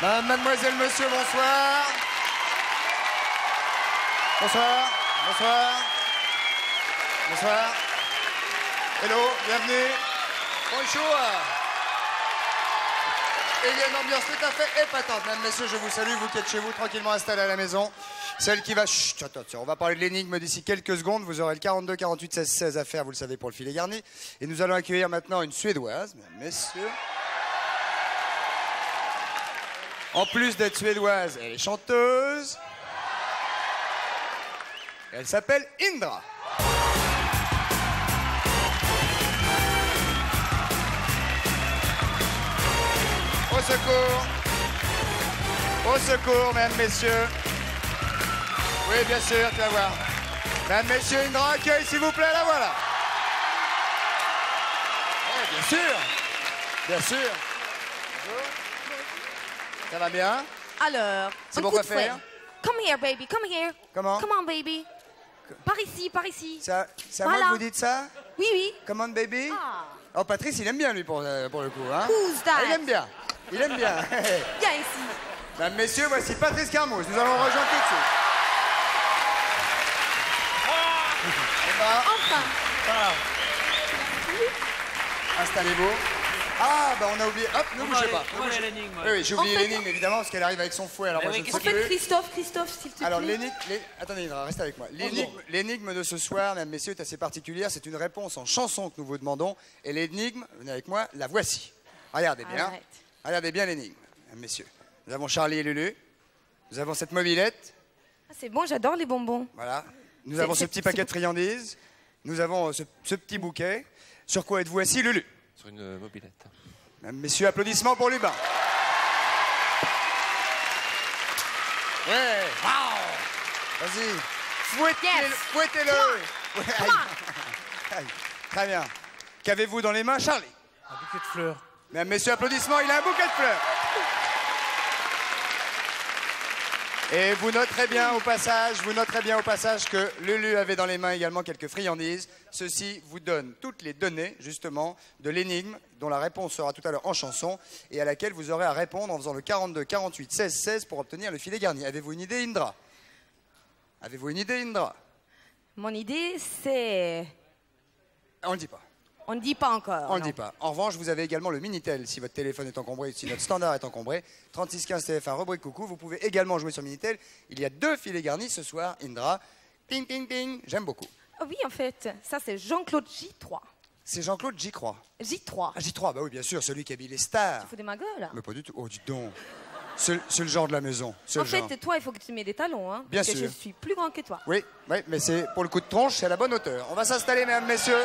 Mademoiselle, monsieur, bonsoir. Bonsoir, bonsoir. Bonsoir. Hello, bienvenue. Bonjour. Et il y a une ambiance tout à fait épatante. Mesdames, messieurs, je vous salue, vous qui êtes chez vous, tranquillement installés à la maison. Celle qui va... Chut, attention, on va parler de l'énigme d'ici quelques secondes. Vous aurez le 42, 48, 16, 16 à faire, vous le savez, pour le filet garni. Et nous allons accueillir maintenant une Suédoise, mesdames, messieurs. En plus d'être suédoise, elle est chanteuse. Elle s'appelle Indra. Au secours. Au secours, mesdames, messieurs. Oui, bien sûr, tu vas voir. Mesdames, messieurs, Indra, accueil, s'il vous plaît, la voilà. Oui, bien sûr. Bien sûr. Bonjour. Ça va bien? Alors, c'est bon quoi faire? Come here, baby, come here. Comment? Come on, baby. Par ici, par ici. C'est à voilà. moi que vous dites ça? Oui, oui. Come on, baby. Ah. Oh, Patrice, il aime bien, lui, pour le coup. Hein? Who's that? Il aime bien. Il aime bien. Viens ici. Mesdames, messieurs, voici Patrice Carmouze. Nous allons rejoindre tout de suite. Enfin. Installez-vous. Ah, bah on a oublié. Hop, ne bougez pas. L'énigme. Oui, j'ai oublié l'énigme, évidemment, parce qu'elle arrive avec son fouet. Alors, moi, je ne sais En fait, plus. Christophe, s'il te plaît. Alors, l'énigme... Attendez, Indra, reste avec moi. L'énigme de ce soir, mesdames, messieurs, est assez particulière. C'est une réponse en chanson que nous vous demandons. Et l'énigme, venez avec moi, la voici. Regardez bien. Arrête. Regardez bien l'énigme, mesdames, messieurs. Nous avons Charlie et Lulu. Nous avons cette mobilette. Ah, c'est bon, j'adore les bonbons. Voilà. Nous avons ce petit paquet de friandises. Nous avons ce petit bouquet. Sur quoi êtes-vous assis, Lulu? Sur une mobilette. Mesdames, messieurs, applaudissements pour Lubin. Ouais. Wow. Vas-y. Fouettez-le. Come on. Aïe. Très bien. Qu'avez-vous dans les mains, Charlie? Un bouquet de fleurs. Mesdames, messieurs, applaudissements. Il a un bouquet de fleurs. Et vous noterez bien au passage que Lulu avait dans les mains également quelques friandises. Ceci vous donne toutes les données, justement, de l'énigme, dont la réponse sera tout à l'heure en chanson, et à laquelle vous aurez à répondre en faisant le 42, 48, 16, 16 pour obtenir le filet garni. Avez-vous une idée, Indra? Avez-vous une idée, Indra? Mon idée, c'est... On ne le dit pas. On ne dit pas encore. On ne le dit pas. En revanche, vous avez également le Minitel si votre téléphone est encombré, si notre standard est encombré. 3615 TF1, rubrique coucou. Vous pouvez également jouer sur Minitel. Il y a 2 filets garnis ce soir, Indra. Ping, ping, ping. J'aime beaucoup. Ah oui, en fait, ça c'est Jean-Claude J3. C'est Jean-Claude, j'y crois. J3. Ah, J3, bah oui, bien sûr, celui qui habille les stars. Tu fous de ma gueule? Mais pas du tout. Oh, dis donc. C'est le genre de la maison. En fait, toi, il faut que tu mets des talons, hein. Bien parce sûr. que je suis plus grand que toi. Oui, mais c'est pour le coup de tronche, c'est à la bonne hauteur. On va s'installer, mesdames, messieurs.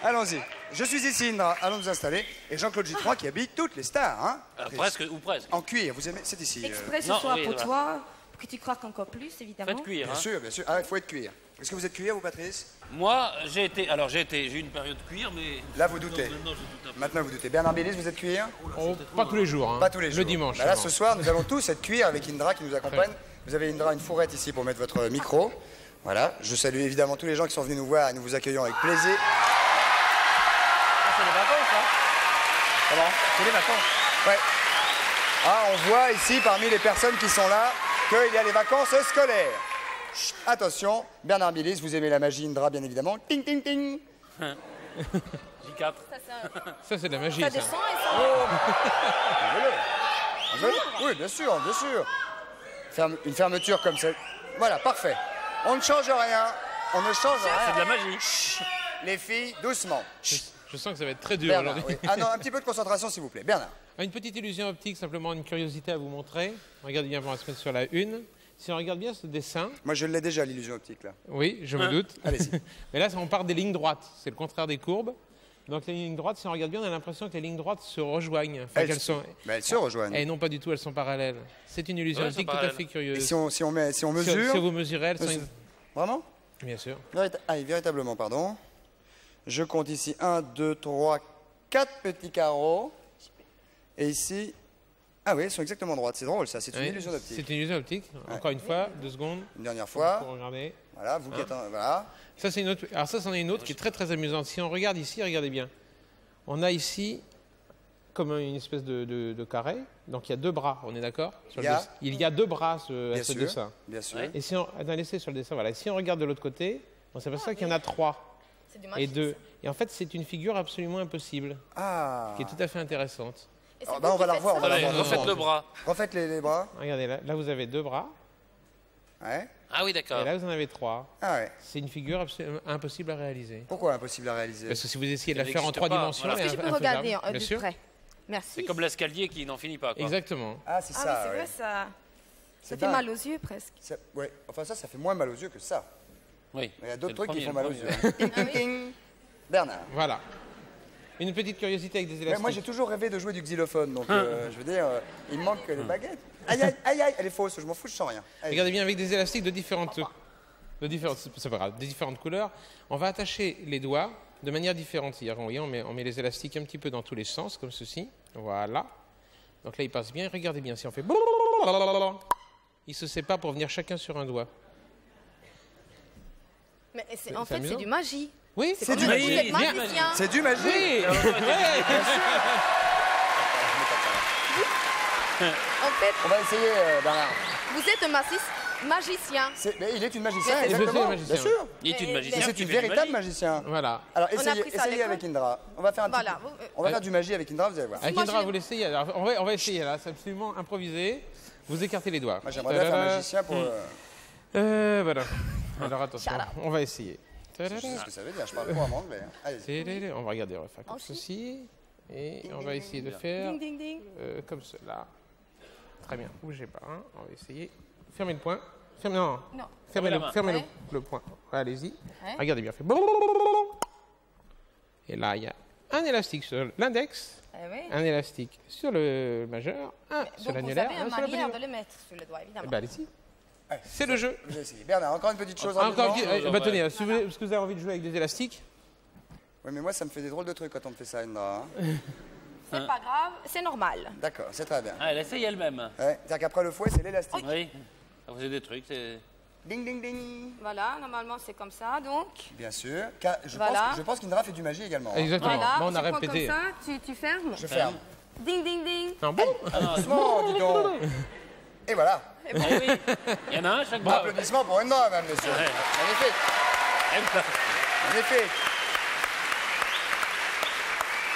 Allons-y. Je suis ici, Indra. Allons nous installer. Et Jean-Claude J3 qui habille toutes les stars, hein. Presque ou presque. En cuir, vous aimez? C'est ici. Exprès ce non, soir oui, pour voilà. toi, pour que tu craques encore plus, évidemment. Faites cuire. Bien Hein. sûr, bien sûr. Ah, il faut être cuir. Est-ce que vous êtes cuir, vous, Patrice? Moi, j'ai eu une période cuir, mais... Là, vous doutez. Non, je doute un peu. Maintenant, vous doutez. Bernard Bélis, vous êtes cuir? Oh, pas tous les jours. Hein. Pas tous les jours. Le dimanche. Bah là, seulement. ce soir, nous allons tous être cuir avec Indra qui nous accompagne. Vous avez, Indra, une fourrette ici pour mettre votre micro. Voilà. Je salue évidemment tous les gens qui sont venus nous voir et nous vous accueillons avec plaisir. Ah, c'est les vacances, hein. Comment? C'est les vacances. Ouais. Ah, on voit ici, parmi les personnes qui sont là, qu'il y a les vacances scolaires. Chut, attention, Bernard Bélis, vous aimez la magie, Indra, bien évidemment. Ting, ting, ting. J4. Ça, c'est de la magie, Ça ça. descend et ça... Vous voulez? Oui, bien sûr, bien sûr. Une fermeture comme ça. Voilà, parfait. On ne change rien. On ne change C'est rien. de la magie. Les filles, doucement. Je sens que ça va être très dur Bernard, aujourd'hui. oui. Ah non, un petit peu de concentration, s'il vous plaît. Bernard. Une petite illusion optique, simplement une curiosité à vous montrer. Regardez bien, on va se mettre sur la une. Si on regarde bien ce dessin, Moi, je l'ai déjà, l'illusion optique, là. oui, je me doute. Allez-y. Mais là, on part des lignes droites. C'est le contraire des courbes. Donc les lignes droites, si on regarde bien, on a l'impression que les lignes droites se rejoignent. Enfin, Elles se rejoignent. Et non, pas du tout, elles sont parallèles. C'est une illusion Ouais, elles sont optique tout à parallèles. fait Et curieuse. si on mesure... Si vous mesurez, elles sont... Vraiment? Bien sûr. Véritablement, pardon. Je compte ici 1, 2, 3, 4 petits carreaux. Et ici... Ah oui, elles sont exactement droites. C'est drôle, ça. C'est une Oui, illusion optique. C'est une illusion optique. Encore une fois, 2 secondes. Une dernière fois. Pour regarder. Voilà, vous qui êtes... Voilà. Ça, c'est une autre. Alors ça, c'en est une autre qui est très très amusante. Si on regarde ici, regardez bien. On a ici comme une espèce de carré. Donc il y a 2 bras, on est d'accord? Il y a 2 bras à Bien ce sûr. dessin. Bien sûr. Ouais. Et si on laissé sur le dessin, voilà. Si on regarde de l'autre côté, on s'aperçoit qu'il y en a 3 C'est du et magique. 2. Et en fait, c'est une figure absolument impossible, Ah. qui est tout à fait intéressante. Et c'est Ah, vous bah, on qui va la faites revoir, ça on va la Allez, revoir. refaites le bras. Refaites les bras. Regardez, là vous avez 2 bras, Ouais. Ah oui, et d'accord. là vous en avez 3. Ah ouais. C'est une figure absolument impossible à réaliser. Pourquoi impossible à réaliser? Parce que si vous essayez de la Ça faire en n'existe 3 pas, dimensions, voilà. elle Est-ce est que je peux infaisable. regarder Bien de sûr. près? Merci. C'est comme l'escalier qui n'en finit pas. Quoi. Exactement. Ah, c'est Ah ça. oui, c'est ouais. vrai, ça fait dingue. mal aux yeux presque. Ouais. Enfin, ça fait moins mal aux yeux que ça. Oui. Mais il y a d'autres C'est le trucs qui premier, font mal aux le yeux. premier. Ting, ting, ting. Bernard. Voilà. Une petite curiosité avec des Ouais, élastiques. moi, j'ai toujours rêvé de jouer du xylophone. Donc, je veux dire, il me manque que les baguettes. Aïe, aïe, aïe, aïe. Elle est fausse. Je m'en fous, je sens rien. Allez. Regardez bien, avec des élastiques de différentes c'est pas grave, des différentes couleurs, on va attacher les doigts de manière différente. C'est-à-dire, vous voyez, on met les élastiques un petit peu dans tous les sens, comme ceci. Voilà. Donc là, il passe bien. Regardez bien, si on fait... Il se sépare pour venir chacun sur un doigt. Mais C'est en fait, amusant. c'est du magie. Oui, C'est Comme du vous magie. êtes Bien. magicien. C'est du magie. Oui. En fait, On va essayer, Bernard. vous êtes un magicien. Mais il est une magicienne, Et je suis exactement. un magicien. Bien sûr. Il est une Mais- magicienne. Et c'est qui une fait du véritable magie. magicien. Voilà. Alors, On a essayez, appris ça à essayez l'école. avec Indra. On va faire un petit Voilà. On va faire du magie avec Indra, vous allez voir. Avec Moi, Indra, j'ai- vous l'essayez. Alors, on va essayer, là. C'est absolument improvisé. Vous écartez les doigts. Moi, j'aimerais bien faire Tadada. magicien pour. Voilà. Alors, attention, Shut up. on va essayer. Je sais ce que ça veut dire, je parle pas en anglais. Hein. Allez. On va regarder, on va faire comme Ensuite. ceci. Et on va essayer de faire Ding, ding, ding. comme cela. Très bien, bougez pas. Hein. On va essayer. Fermez le poing. Non, Non. fermez, la le, main. fermez Ouais. le poing. Allez-y. Ouais. Regardez bien. Fait Et là, il y a un élastique sur l'index, Eh oui. un élastique sur le majeur, un sur Donc, vous l'annulaire, avez un une sur le manière petit de le mettre sur le doigt, doigt. évidemment. Eh ben, allez-y. Allez, C'est le jeu. Vous essayez. Bernard, encore une petite chose Encore rapidement. une petite- ouais. bah, tenez, si vous avez, parce que vous avez envie de jouer avec des élastiques, Oui, mais moi, ça me fait des drôles de trucs quand on me fait ça, Indra. hein. C'est pas grave, c'est normal. D'accord, c'est très bien. Ah, elle essaye elle-même. Ouais, c'est-à-dire qu'après le fouet, c'est l'élastique. Oui. Ça faisait des trucs. Ding, ding, ding. Voilà, normalement c'est comme ça, donc. Bien sûr. Voilà. Je pense qu'Indra fait du magie également. hein. exactement. Voilà, Bon, on a tu prends répété. comme ça, tu fermes. Je ferme. Ding, ding, ding. Non, bon. Doucement, dis donc. Et voilà. Eh oui. Il y en a un à chaque bras. Applaudissements pour Indra, mesdames, messieurs. Ouais. Magnifique. Magnifique.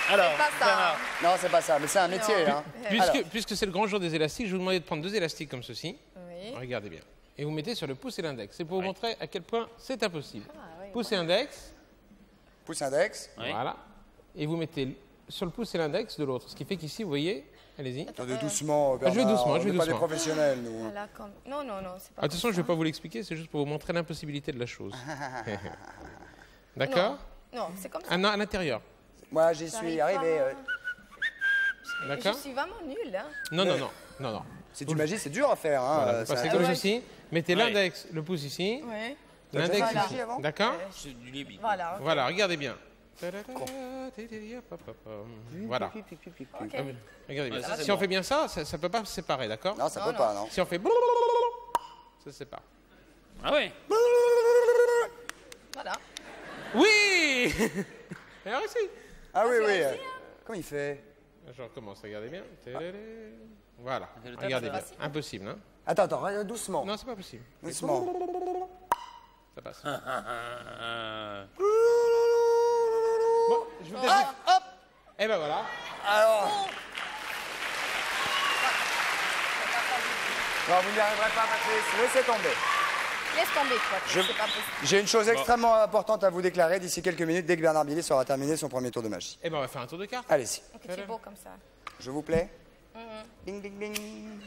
Alors, C'est pas ça. Bernard. Non, c'est pas ça, mais c'est un métier. Hein. Alors. Puisque c'est le grand jour des élastiques, je vais vous demander de prendre 2 élastiques comme ceci. Oui. Regardez bien. Et vous mettez sur le pouce et l'index. C'est pour vous montrer à quel point c'est impossible. oui. Pouce et index, Pouce index. Oui. voilà. Et vous mettez sur le pouce et l'index de l'autre. Ce qui fait qu'ici, vous voyez, allez-y. Attendez doucement, Bernard. Je vais doucement, On je vais n'est pas des doucement. professionnels, nous. Voilà, comme... Non, non, non, c'est pas Attention, je comme ne vais pas vous l'expliquer, c'est juste pour vous montrer l'impossibilité de la chose. D'accord? ça. Non, c'est comme ça. Ah non, à l'intérieur. Moi, j'y suis J'arrive arrivé. Je D'accord? suis vraiment nulle, hein. Non, non, non, non, non. C'est du magie, c'est dur à faire. Hein. Voilà, vous Ça- passez Ah comme ouais. ceci. Mettez Ouais. l'index, le pouce ici. Oui. T'as déjà L'index fait la ici. magie avant D'accord? C'est du Libye. Voilà. Voilà, regardez bien. Voilà. Ok. Regardez bien. Ouais, ça, c'est Si on bon. fait bien ça, ça ne peut pas se séparer, d'accord? Non, ça Non, peut non. pas, non. Si on fait ça se sépare. Ah oui. Voilà. Oui. Et alors ici. Ah oui, tu oui. as réussi, Comment il fait? Je recommence, regardez bien. Voilà, C'est le regardez tab, bien. Impossible, hein? Attends, doucement. Non, c'est pas possible. Doucement. Ça passe. Ah. Bon, je vous teste. Hop. Et ben voilà. Alors. Non, vous n'y arriverez pas, Patrice. Laissez tomber. Laisse tomber, toi. Je- C'est pas possible. J'ai une chose extrêmement importante à vous déclarer d'ici quelques minutes, dès que Bernard Billy sera terminé son premier tour de magie. Et ben on va faire un tour de cartes. Allez-y. Que tu es beau comme ça. Je vous plais. Ding, ding, ding.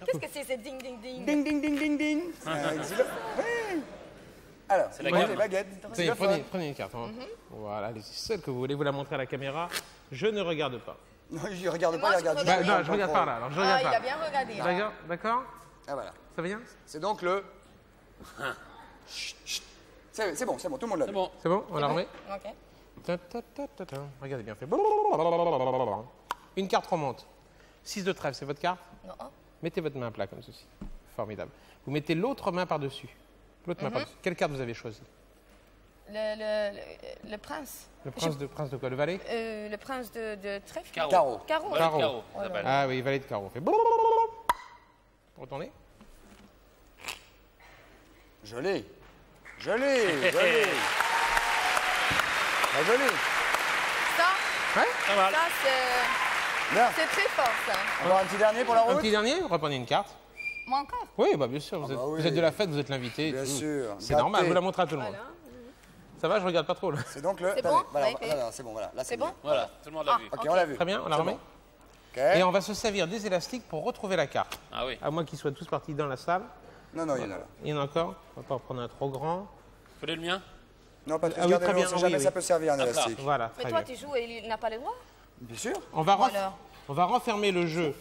Qu'est-ce que c'est, ce ding, ding, ding? Ding, ding, ding, ding, ding. C'est un xylophone. Oui. Alors, la prenez gamme. les baguettes. Tenez, xylophone. prenez une carte. Hein. Voilà, allez-y. Celle que vous voulez, vous la montrer à la caméra. Je ne regarde pas. Non, je regarde Moi, pas, je il regarde regarde. juste. Bah, non, je regarde par là. Alors, je Ah, regarde il pas. a bien regardé. hein. D'accord, d'accord. Ah, voilà. Ça va bien? C'est donc le. Chut, chut. C'est bon, tout le monde l'a C'est vu. bon. C'est bon? On la remet? Ok. Ta, ta, ta, ta, ta. Regardez bien, fait. Une carte remonte. 6 de trèfle, c'est votre carte? Non. Mettez votre main à plat comme ceci. Formidable. Vous mettez l'autre main par-dessus. L'autre main par-dessus. Quelle carte vous avez choisie? Le prince. Le prince de quoi? Le valet? Le prince de trèfle. Carreau. Carreau. Valet de Carreau. carreau, ça s'appelle. Ah oui, valet de carreau. Fait retournez. Joli. Joli. Joli. Très joli. Ça, Pas mal. ça c'est... Bien. C'est très fort, ça. Encore un petit dernier pour la Un route? petit dernier, reprenez une carte. Moi encore. Oui, bah bien sûr, vous êtes, bah oui. vous êtes de la fête, vous êtes l'invité. Bien tout. sûr. C'est Gâté. normal, vous la montrez à tout le monde. Voilà. Ça va, je regarde pas trop là. C'est donc le... C'est attendez, bon? voilà, Ouais, voilà, c'est bon, voilà. Là, C'est bon? mieux. Voilà, tout le monde l'a vu. Ok, on l'a vu. Très bien, on la C'est remet. bon. Ok. Et on va se servir des élastiques pour retrouver la carte. Ah oui. À moins qu'ils soient tous partis dans la salle. Non, non, il y en a là. Il y en a encore. On va pas en prendre un trop grand. Vous voulez le mien? Non, Patrick, Ah oui, très gardez-le, bien, on sait oui, jamais oui. ça peut servir un Ah, élastique. Voilà, Mais très toi, bien. tu joues et il n'a pas le droit? Bien sûr. On va, Alors. on va renfermer le jeu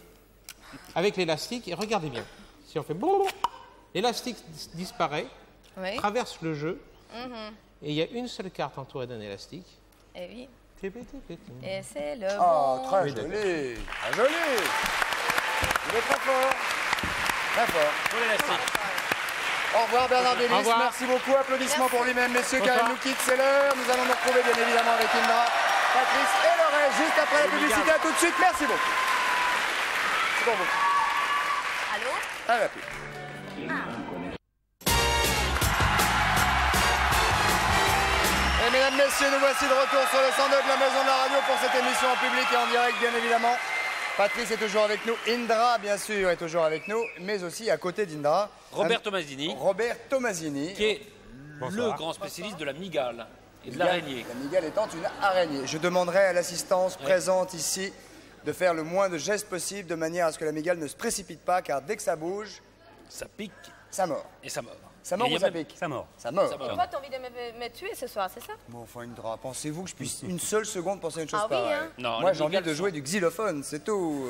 avec l'élastique et regardez bien. Si on fait blablabla, l'élastique disparaît, Oui. traverse le jeu et il y a une seule carte entourée d'un élastique. Eh oui. Tipi, tipi, tipi. Et c'est le Oh, bon. très Oui, joli. Très joli. Il est très fort. Très fort. Pour l'élastique. Au revoir Bernard Delis, Au revoir. merci beaucoup, applaudissements Merci. pour lui-même, messieurs, car Bonsoir. il nous quitte, c'est l'heure. Nous allons nous retrouver bien évidemment avec Indra, Patrice et Laurel, juste après la publicité. À tout de suite, merci beaucoup. C'est pour vous. Allô? À la pub. Et mesdames, messieurs, nous voici de retour sur le 102 de la Maison de la Radio pour cette émission en public et en direct, bien évidemment. Patrice est toujours avec nous, Indra, bien sûr, est toujours avec nous, mais aussi à côté d'Indra, Robert Tomasini, Robert Tomasini. qui est Bonsoir. le grand spécialiste de la migale et de l'araignée. La migale étant une araignée. Je demanderai à l'assistance présente ici de faire le moins de gestes possible de manière à ce que la migale ne se précipite pas, car dès que ça bouge, Ça pique ça mord. et ça mord. Ça mord Et il y ou a ça même- pique Ça mord. Ça mord. Ça mord. Toi, t'as envie de me tuer ce soir, c'est ça? Bon, enfin, Indra, pensez-vous que je puisse une seule seconde penser à une chose Ah oui, pareille hein. Non, Moi, les j'ai envie migales de jouer sont- du xylophone, c'est tout.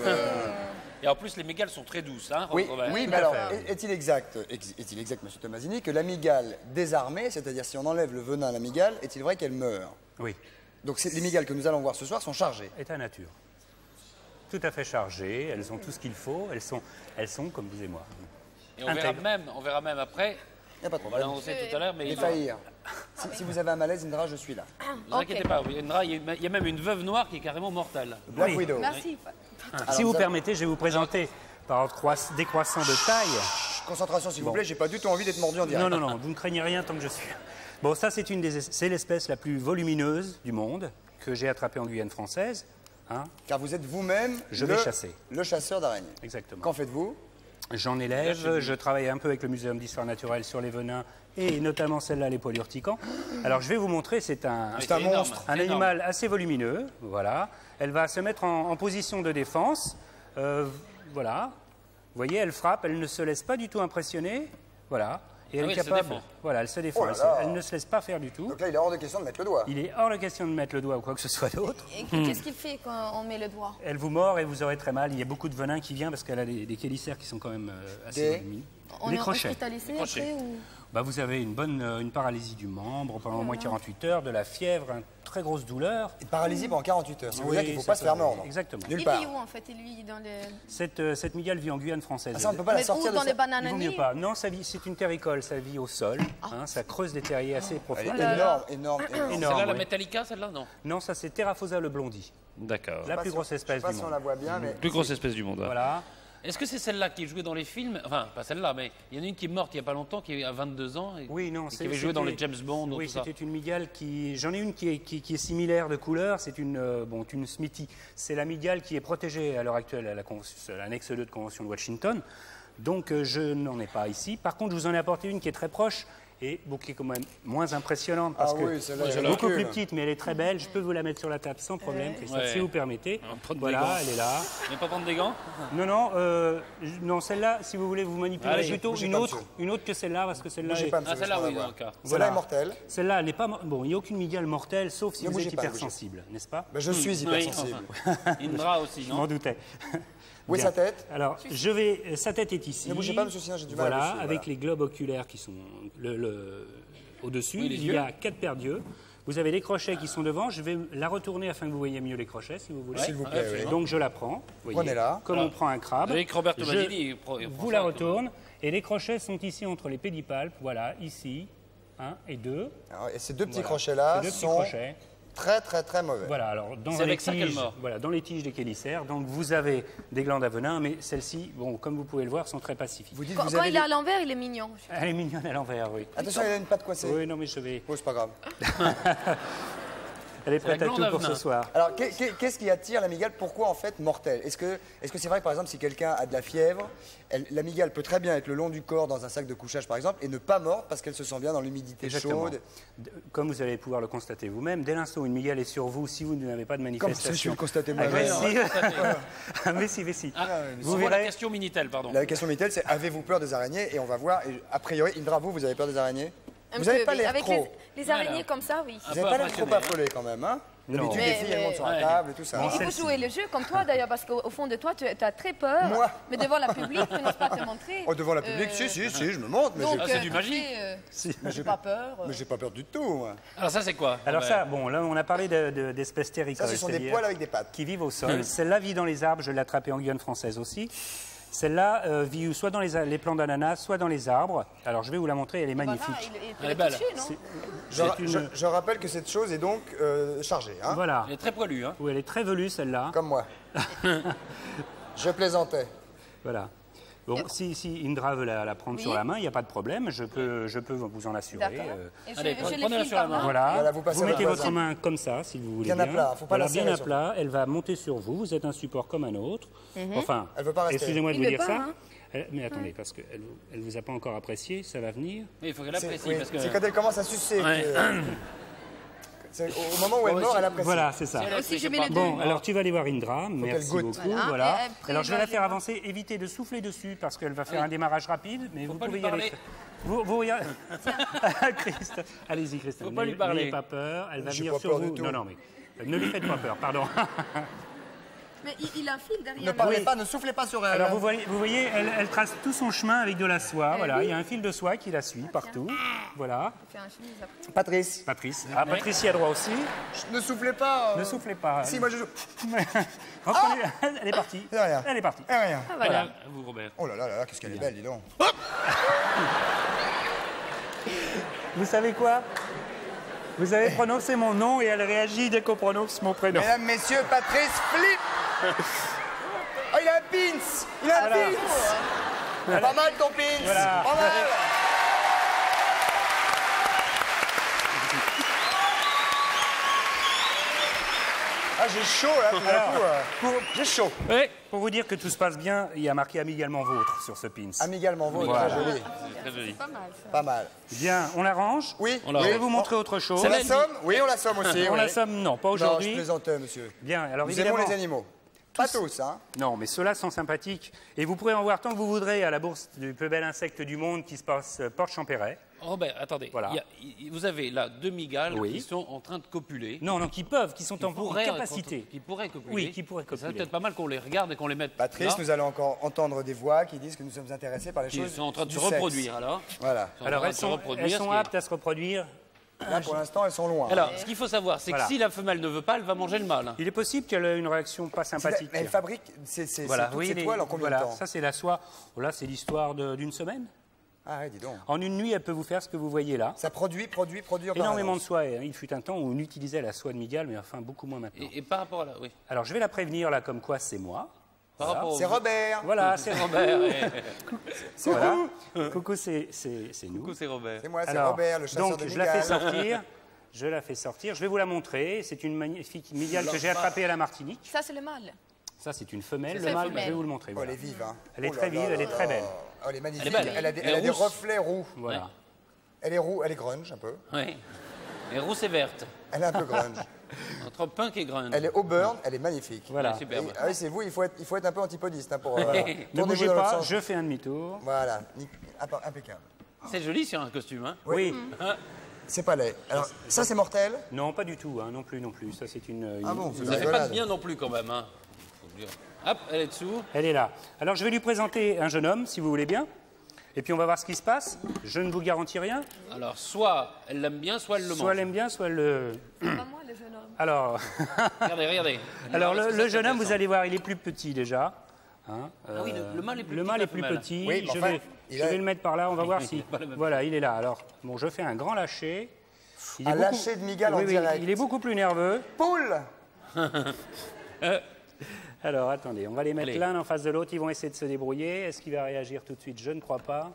Et en plus, les migales sont très douces, hein, Oui, Robert? oui, mais alors, est-il exact, monsieur Tomasini, que la migale désarmée, c'est-à-dire si on enlève le venin à la migale, est-il vrai qu'elle meurt? Oui, Donc les migales que nous allons voir ce soir sont chargées. état nature. Tout à fait chargées, elles ont tout ce qu'il faut, elles sont comme vous et moi. Et on verra même après, Il n'y a pas de on va problème. l'annoncer tout à l'heure, mais Les faillir. Si vous avez un malaise, Indra, je suis là. ne vous inquiétez pas, oui, Indra, il y a même une veuve noire qui est carrément mortelle. Black Oui. Widow. Merci. Si vous vous avez- permettez, je vais vous présenter par ordre décroissant de taille. Concentration, s'il vous plaît, j'ai pas du tout envie d'être mordu en direct. Non, non, non, vous ne craignez rien tant que je suis. Bon, ça, c'est l'espèce la plus volumineuse du monde que j'ai attrapée en Guyane française. Hein, Car vous êtes vous-même Je vais chasser. le chasseur d'araignées. exactement. Qu'en faites-vous? J'en élève, je travaille un peu avec le Muséum d'histoire naturelle sur les venins et notamment celle-là, les poilus urticants. Alors, je vais vous montrer, c'est un énorme, monstre. un énorme. animal assez volumineux, voilà. Elle va se mettre en position de défense, voilà. Vous voyez, elle frappe, elle ne se laisse pas du tout impressionner, voilà. Et elle oui, est elle se capable, défend. voilà, elle se défend, Oh là là. elle ne se laisse pas faire du tout. Donc là, il est hors de question de mettre le doigt. Il est hors de question de mettre le doigt ou quoi que ce soit d'autre. Et qu'est-ce qu'il fait quand on met le doigt? Elle vous mord et vous aurez très mal. Il y a beaucoup de venin qui vient parce qu'elle a des chélicères qui sont quand même assez Des- volumineux. On Les est crochets. hospitalisé crochets. après ou... Bah, vous avez une paralysie du membre pendant au moins 48 heures, de la fièvre, une très grosse douleur. Et paralysie pendant 48 heures. Ça veut Oui, dire qu'il ne faut ça pas se faire peut- mordre. Exactement. Nulle Il part. vit où en fait? Il vit dans le... Cette migale vit en Guyane française. Ah, ça, on ne peut pas la Mais sortir où? de Dans sa... les Il bananes vaut mieux pas. Non, c'est une terricole, ça vit au sol. Hein, ça creuse des terriers assez Elle profonds. est énorme, énorme, énorme. Énorme, Celle-là, la oui. Metallica, celle-là, non? Non, ça c'est Terraphosa le blondi, D'accord. la plus grosse Je ne sais espèce pas du si on monde. la voit bien, mais... Plus grosse espèce du monde. ouais. Voilà. Est-ce que c'est celle-là qui est jouée dans les films? Enfin, pas celle-là, mais il y en a une qui est morte il n'y a pas longtemps, qui a 22 ans. Et, Oui, non, et qui avait joué dans les c'était- James Bond ou Oui, tout ça. c'était une migale qui. J'en ai une qui est similaire de couleur. C'est une Smithy. C'est la migale qui est protégée à l'heure actuelle à l'annexe 2 de Convention de Washington. Donc je n'en ai pas ici. Par contre, je vous en ai apporté une qui est très proche et qui est quand même moins impressionnante parce Ah que oui, celle-là, elle beaucoup recule. plus petite, mais elle est très belle. Je peux vous la mettre sur la table sans problème, Christophe, Ouais. si vous permettez. On va prendre des Voilà, gants. elle est là. On va pas prendre des gants? Non, non, non, celle-là, si vous voulez vous manipuler Allez, plutôt bougez une pas, autre, monsieur. une autre que celle-là, parce que celle-là Bougez est... pas, monsieur, Ah, celle-là, laisse-moi oui, la dans voir. le cas. Celle-là Voilà. est mortelle. Celle-là, elle n'est pas... Bon, il n'y a aucune migale mortelle, sauf si Ne vous bougez êtes pas, hypersensible, n'est-ce pas? Ben, je suis hypersensible. Oui, Indra aussi, Je m'en non? doutais. Où est Bien. sa tête? Alors, sa tête est ici. Ne bougez pas, monsieur, sinon j'ai du mal à Voilà, vous suivre, avec voilà. les globes oculaires qui sont au-dessus. Oui, les Il yeux. y a 4 paires d'yeux. Vous avez les crochets qui sont devant. Je vais la retourner afin que vous voyez mieux les crochets, si vous voulez. S'il vous plaît, oui. Donc, je la prends. Vous voyez, Prenez-la. Comme on prend un crabe. Avec Robert Tomasini, Je il prend vous ça, la tout. retourne. Et les crochets sont ici entre les pédipalpes. Voilà, ici. 1 et 2. Alors, et ces deux petits Voilà. crochets-là Ces deux petits sont crochets. très, très, très mauvais. Voilà, alors dans C'est les avec ça qu'elle tiges, mord. voilà, dans les tiges des chélicères, donc vous avez des glandes à venin, mais celles-ci, bon, comme vous pouvez le voir, sont très pacifiques. Vous dites, Quand, vous quand avez il est à l'envers, il est mignon. Elle est mignonne à l'envers, oui. Attention, il y a une patte coincée. Oui, non, mais je vais. Oh, c'est pas grave. Elle est prête la à tout glande à pour ce venin. soir. Alors, qu'est-ce qui attire l'amygdale? Pourquoi en fait mortelle? Est-ce que c'est vrai que par exemple, si quelqu'un a de la fièvre, l'amygdale peut très bien être le long du corps dans un sac de couchage par exemple et ne pas mordre parce qu'elle se sent bien dans l'humidité Exactement. chaude? Comme vous allez pouvoir le constater vous-même, dès l'instant où une mygale est sur vous, si vous n'avez pas de Comme ça, je vais manifestation le constater moi. agressive, mais si. Vous Vous la verrez. question Minitel, pardon. La question Minitel, c'est avez-vous peur des araignées? Et on va voir. Et a priori, Indra, vous avez peur des araignées? Un Vous n'avez peu, pas oui. l'air Avec trop. les araignées Voilà. comme ça, oui. Un Vous peu n'avez pas l'air trop impressionné, hein. affolé quand même, hein? Non. D'habitude, les filles, elles montent sur la Ouais. table et tout ça. Bon, hein. Il faut celle-ci. jouer le jeu comme toi d'ailleurs, parce qu'au fond de toi, tu as très peur. Moi Mais devant la public, tu n'oses pas te montrer. Oh, devant la public, si, je me monte, mais Donc, Ah, c'est du magie. j'ai pas peur. j'ai pas peur du tout, moi. Alors ça, c'est quoi? Alors Ben, ça, bon, là, on a parlé d'espèces terricoles. Ça, ce sont des c'est-à-dire poils avec des pattes. qui vivent au sol. Celle-là vit dans les arbres, je l'ai attrapée en Guyane française aussi. Celle-là vit soit dans les plants d'ananas, soit dans les arbres. Alors je vais vous la montrer, elle est magnifique. Voilà, il Elle est peut belle. toucher, non? C'est une- Je rappelle que cette chose est donc chargée, hein? Voilà. Elle est très poilue, hein. Oui, elle est très velue celle-là. Comme moi. Je plaisantais. Voilà. Bon, si Indra veut la prendre Oui. sur la main, il n'y a pas de problème, je peux vous en assurer. D'accord. Et Allez, je prenez-la les file sur la par main. là. Voilà, Voilà, vous passez à mettez votre votre voisin. main comme ça, si vous voulez Bien à plat, faut pas voilà, la serrer bien à sur plat, elle va monter sur vous, vous êtes un support comme un autre. Enfin, Elle veut pas rester. excusez-moi de Il vous veut dire pas, ça. hein. Mais attendez, parce qu'elle ne vous a pas encore apprécié, ça va venir. Mais il faut qu'elle apprécie, Oui, parce que... c'est quand elle commence à sucer. Ouais. C'est au moment où elle mord, elle apprécie. Voilà, c'est ça. Si elle Aussi, je apprécie mets pas- les deux. Bon, alors tu vas aller voir Indra, merci goûte. beaucoup. Voilà, Voilà. et après, Alors je vais la je faire vais- avancer, évitez de souffler dessus parce qu'elle va faire oui. un démarrage rapide, mais vous pas pouvez lui y aller. parler. Vous regardez. Allez-y, Christelle. Faut pas lui parler. N'ayez pas peur, elle va J'ai venir pas sur peur du vous. tout. Non, non, mais ne lui faites pas peur, pardon. Mais il a un fil derrière. Ne parlez Oui. pas, ne soufflez pas sur elle. Alors vous voyez, elle trace tout son chemin avec de la soie. Voilà, il y a un fil de soie qui la suit partout. Voilà. Il fait un chemise après. Patrice, Patrice. Ah, Patrice y a droit aussi. ne soufflez pas. Ne soufflez pas. Si, moi je joue. Reprenez- Elle est partie. C'est rien. Elle est partie. Eh, rien. Ah, voilà. À vous, Robert. Oh là là là là, qu'est-ce qu'elle est belle, dis donc. Vous savez quoi? Vous avez prononcé mon nom et elle réagit dès qu'on prononce mon prénom. Mesdames, messieurs, Patrice flippe. Oh, il a un pins. Il a un Voilà. pins. Pas mal ton pins. Voilà. Pas mal. Ah, j'ai chaud là, tout d'un coup. J'ai chaud. Oui. Pour vous dire que tout se passe bien, il y a marqué amigalement vôtre sur ce pins. Amigalement vôtre, Voilà. très joli. C'est très joli. Pas mal, ça. Pas mal. Bien, on l'arrange. Oui, On la Je oui. vais vous montrer autre chose. On l'assomme? Oui, on l'assomme aussi. On oui. l'assomme, non, pas Non, je aujourd'hui. plaisantais, monsieur. Bien, alors Nous aimons évidemment. les animaux. Pas tous, hein. Non, mais ceux-là sont sympathiques. Et vous pourrez en voir tant que vous voudrez à la bourse du plus bel insecte du monde qui se passe Porte Champéret. Robert, attendez. Voilà. Vous avez là deux migales Oui. qui sont en train de copuler. Non, non, qui peuvent, qui sont en Pourraient- capacité. Qui pourraient copuler. Oui, qui pourraient Ça serait copuler. peut-être pas mal qu'on les regarde et qu'on les mette Patrice, là, nous allons encore entendre des voix qui disent que nous sommes intéressés par les qui choses sont en train de se du sexe. reproduire, alors. Voilà. Ils sont en Alors train elles de se sont reproduire, ce qui est- aptes à se reproduire. Là, pour l'instant, elles sont loin. Alors, ce qu'il faut savoir, c'est Voilà. que si la femelle ne veut pas, elle va manger le mâle. Il est possible qu'elle ait une réaction pas sympathique. Mais elle fabrique Voilà, toutes oui, ces toiles en combien voilà, de temps? ça c'est la soie. Oh, là, c'est l'histoire d'une semaine. Ah ouais, dis donc. En une nuit, elle peut vous faire ce que vous voyez là. Ça produit en Énormément de permanence. soie. Hein. Il fut un temps où on utilisait la soie de migale, mais enfin beaucoup moins maintenant. Et par rapport à la... Oui. Alors, je vais la prévenir là comme quoi c'est moi. Par Voilà. rapport au... C'est Robert. Voilà, c'est Robert. C'est voilà. vous. Coucou, c'est nous. Coucou, c'est Robert. C'est moi, c'est Alors, Robert, le chasseur donc, de je la fais migales. sortir. Je la fais sortir. Je vais vous la montrer. C'est une magnifique migale que j'ai attrapée à la Martinique. Ça, c'est le mâle. Ça, c'est une femelle. C'est Le la mâle, femelle. je vais vous le montrer. Oh, Voilà. elle est vive, hein. Elle est Oh là très là vive, elle est là très là. belle. Oh, elle est magnifique. Elle est belle. Elle a des, Elle est elle a des rousse. reflets roux. Voilà. Elle est roux, elle est grunge un peu. Oui. Et rousse et verte. Elle est un peu grunge. Entre punk et grunge. Elle est auburn, elle est magnifique. Voilà. Ouais, superbe. Ah oui, c'est vous, il faut être un peu antipodiste hein, pour. Ne Tournez-vous bougez dans l'autre pas, sens. je fais un demi-tour. Voilà, impeccable. C'est joli sur un costume, hein. Oui. C'est pas laid. Alors, ça c'est mortel. Non, pas du tout, hein, non plus. Ça, c'est une. Ah bon, Vous n'avez pas de bien non plus, quand même, hein. Faut le dire. Hop, elle est dessous. Elle est là. Alors, je vais lui présenter un jeune homme, si vous voulez bien. Et puis, on va voir ce qui se passe. Je ne vous garantis rien. Alors, soit elle l'aime bien, soit elle le Soit elle mange. aime bien, soit elle le. Pas moi, le jeune homme. Alors, Regardez, regardez. alors Est-ce que le ça jeune homme, vous s'intéresse allez voir, il est plus petit déjà. Hein, Ah oui, le mâle est plus le petit mâle que la est plus femelle. petit. Oui, mais je enfin, vais, il je a- vais le mettre par là, on va voir Il si... a pas la même Voilà, il est là. Alors, bon, je fais un grand lâcher. Il est Un lâcher de migale en oui, direct. il est beaucoup plus nerveux. Poule. Alors, attendez, on va les mettre Allez. l'un en face de l'autre. Ils vont essayer de se débrouiller. Est-ce qu'il va réagir tout de suite? Je ne crois pas.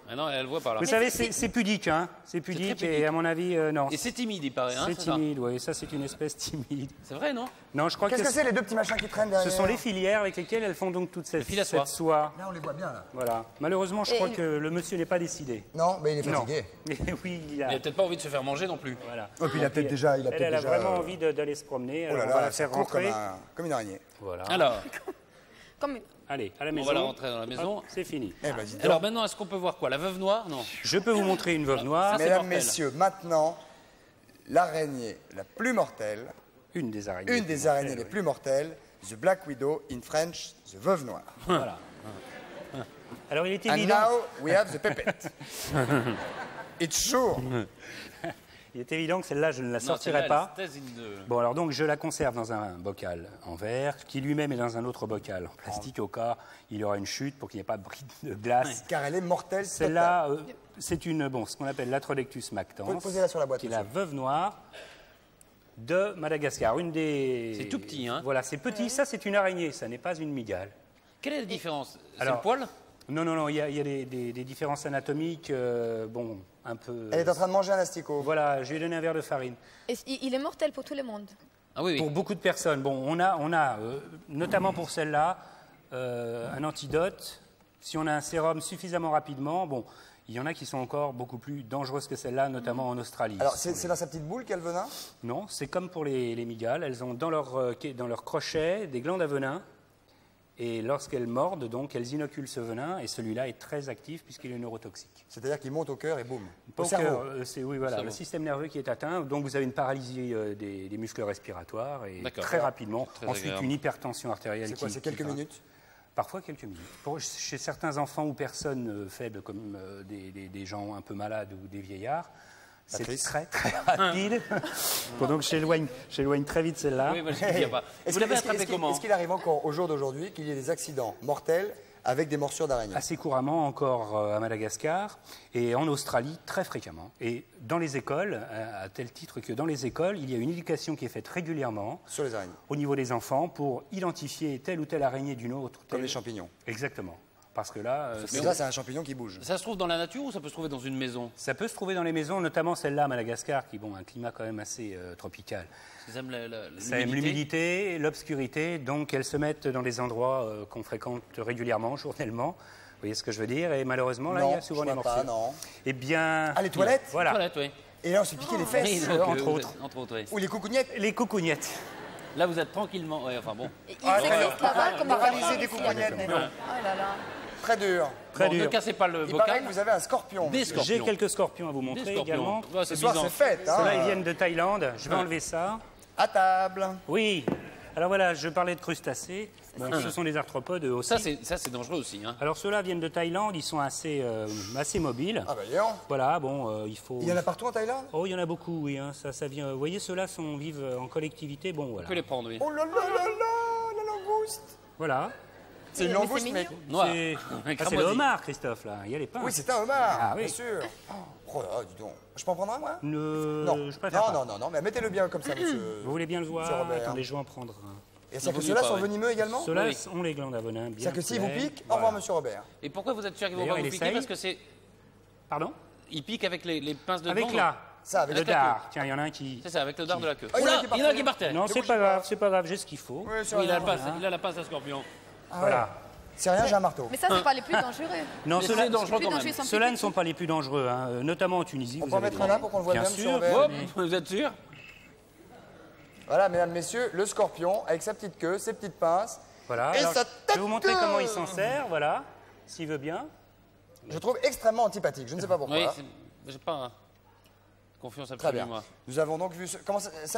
Ah non, elle voit par là. Vous savez, c'est pudique, hein. C'est pudique très et pudique. à mon avis, non. Et c'est timide, il paraît, hein, C'est ça timide, oui. Ça, c'est une espèce timide. C'est vrai, non? Non, je crois Qu'est-ce que que c'est les deux petits machins qui traînent ce derrière? sont les filières avec lesquelles elles font donc toute cette, fil à soie. cette soie. Là, on les voit bien, là. Voilà. Malheureusement, je Et- crois que le monsieur n'est pas décidé. Non, mais il est Non. fatigué. Mais oui, il a. Il a peut-être pas envie de se faire manger non plus. Voilà. Oh, puis il a peut-être déjà... Elle a vraiment envie d'aller se promener. Oh Alors là on va là, la ça faire court rentrer. comme une araignée. Voilà. Alors, Comme... Allez, à la on maison. va la rentrer dans la maison. Hop, c'est fini. Eh ben, dis donc. Alors maintenant, est-ce qu'on peut voir quoi? La veuve noire? Non. Je peux vous montrer une veuve noire. Ça, c'est Mesdames, mortel. messieurs, maintenant, l'araignée la plus mortelle, Une des araignées. une des araignées les plus mortelles, The Black Widow, in French, The Veuve Noire. Voilà. Alors il est And évident. now, we have the pepette. It's sure. Il est évident que celle-là, je ne la Non, sortirai celle-là, pas. elle se taise une- Bon, alors donc, je la conserve dans un bocal en verre, qui lui-même est dans un autre bocal en plastique, au cas il y aura une chute pour qu'il n'y ait pas de bris de glace. Car elle est mortelle. Celle-là, c'est une, bon, ce qu'on appelle l'Atrolectus mactans, Posez-la sur la boîte, qui est la monsieur. veuve noire de Madagascar. Une des... C'est tout petit, hein. Voilà, c'est petit. Ça, c'est une araignée, ça n'est pas une mygale. Quelle est la différence? C'est Alors- le poil? Non, il y a des différences anatomiques, bon, un peu... Elle est en train de manger un asticot. Voilà, je lui ai donné un verre de farine. Et il est mortel pour tout le monde. Ah oui, oui. Pour beaucoup de personnes. Bon, on a notamment pour celle-là, un antidote. Si on a un sérum suffisamment rapidement, bon, il y en a qui sont encore beaucoup plus dangereuses que celle-là, notamment en Australie. Alors, c'est dans sa petite boule qu'elle venin? Non, c'est comme pour les mygales. Elles ont dans leur crochet des glandes à venin. Et lorsqu'elles mordent, donc, elles inoculent ce venin. Et celui-là est très actif puisqu'il est neurotoxique. C'est-à-dire qu'il monte au cœur et boum. Au Au cerveau. cœur, oui, voilà, Cerveau. le système nerveux qui est atteint. Donc, vous avez une paralysie des muscles respiratoires et D'accord. très rapidement. Très Ensuite, agréable. une hypertension artérielle. C'est quoi, c'est quelques minutes? Parfois quelques minutes. Chez certains enfants ou personnes faibles, comme des gens un peu malades ou des vieillards, c'est Patrice. très très rapide. Bon, donc j'éloigne très vite celle-là. Oui, mais je ne dis pas. Vous l'avez attrapé comment? Est-ce qu'il arrive encore au jour d'aujourd'hui qu'il y ait des accidents mortels avec des morsures d'araignées? Assez couramment encore à Madagascar et en Australie très fréquemment. Et dans les écoles, à tel titre que dans les écoles, il y a une éducation qui est faite régulièrement Sur les araignées. au niveau des enfants pour identifier telle ou telle araignée d'une autre. Comme telle- les champignons. Exactement. Parce que là, Mais ça, c'est un champignon qui bouge. Ça se trouve dans la nature ou ça peut se trouver dans une maison? ça peut se trouver dans les maisons, notamment celle-là à Madagascar, qui a un climat quand même assez tropical. Ils aiment Ça aime l'humidité, l'obscurité, donc elles se mettent dans des endroits qu'on fréquente régulièrement, journellement. Vous voyez ce que je veux dire? Et malheureusement, là, il y a souvent je des vois morsures. pas, non. Eh bien... Ah, les toilettes? Voilà. Toilette, oui. Et là, on se piquait les fesses. Oui, donc, entre vous autres. êtes- entre autres, oui. Ou les coucougnettes. Les coucougnettes. Là, vous êtes tranquillement. Ouais, enfin bon. Il existe là-bas comme Paralysé des coucougnettes, dis donc. Oh là là. Très dur. Très Bon, ne dur. cassez pas le Il paraît bocal. que vous avez un scorpion. Des monsieur. scorpions. J'ai quelques scorpions à vous Des montrer scorpions. également. Ouais, Ce soir, bizarre. c'est fête. Hein. Ceux-là, ils viennent de Thaïlande. Je vais enlever ça. À table. Oui. Alors voilà, je parlais de crustacés. Bon, ce sont des arthropodes eux aussi. Ça, c'est dangereux aussi. Hein. Alors ceux-là viennent de Thaïlande, ils sont assez mobiles. Ah, bah, dis donc. Voilà, bon, il faut... Il y en a partout en Thaïlande? Oh, il y en a beaucoup, oui. Hein, ça vient. Vous voyez, ceux-là vivent en collectivité. Bon, On voilà. peut les prendre, oui. Oh là là là là, la langouste. Voilà. C'est une Mais langouste, c'est mais. mignon. Noir. C'est c'est Cramoisi. le homard, Christophe, là. Il y a les pins. Oui, c'est un homard, Ah, oui. bien sûr. Oh là là, dis donc. Je peux en prendre un, moi? Non, je préfère pas. non, mais mettez-le bien comme ça, monsieur. Vous voulez bien le voir? Monsieur Robert. Attendez, je vais en prendre un. Et c'est-à-dire que vaut ceux-là mieux sont pas, ouais. venimeux également? Ceux-là Oui. ont les glandes à venin bien C'est-à-dire que s'ils vous pleines. piquent, au revoir, monsieur Robert. Et pourquoi vous êtes sûr qu'ils vont D'ailleurs, pas vous il piquer? essaye. Parce que c'est. Pardon? Ils piquent avec les pinces de Avec dents, là. Ça, avec le la queue. dard. Tiens, il y en a un qui... C'est ça, avec le dard de la queue. Oh, il y en a Oula, qui il y en a partent. qui partaient. Non, c'est pas grave, j'ai ce qu'il faut. Oui, c'est Oui, il a rien. la passe à scorpion. Ah, ouais. Voilà. C'est rien, j'ai un marteau. Mais ça, c'est pas les plus dangereux. Non, Mais ceux-là c'est dangereux Les plus quand dangereux même. sont plus ceux-là ne petits. sont pas les plus dangereux, hein, notamment en Tunisie. On vous peut en avez mettre des- un là pour qu'on le voit Bien bien, monsieur sûr. Robert? Hop, vous êtes sûr? Voilà, mesdames, messieurs, le scorpion avec sa petite queue, ses petites pinces. Voilà. Et Alors, sa je vais vous montrer tête. comment il s'en sert, voilà, s'il veut bien. Je trouve extrêmement antipathique, je ne sais pas pourquoi. Oui, j'ai pas confiance Très absolue, bien. moi. Nous avons donc vu. Ça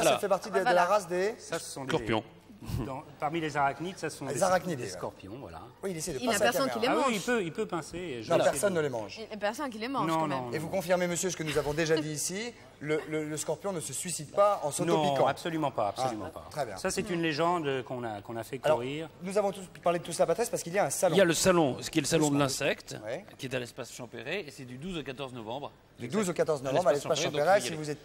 Alors. fait partie de la Voilà. race des. Ça, ce sont Scorpion. Parmi les arachnides, ça sont Les arachides, des ouais. scorpions, voilà. Oui, il essaie de Il y a passer la personne qui les caméra. Ah mange. oui, il peut pincer. Non, personne ne les mange. Il y a personne qui les mange Non, quand même. non. Et vous confirmez, monsieur, ce que nous avons déjà dit ici, le scorpion ne se suicide pas en s'auto-piquant. Non, absolument pas, absolument Ah, pas. très bien. Ça, c'est une légende qu'on a fait Alors, courir. nous avons tous parlé de tout ça, Patrice, parce qu'il y a un salon. Il y a le salon, ce qui est le salon de l'insecte, Ouais. qui est à l'espace Champéret, et c'est du 12 au 14 novembre. Du 12 au 14 novembre à l'espace donc Champéret. il y Si aller. vous êtes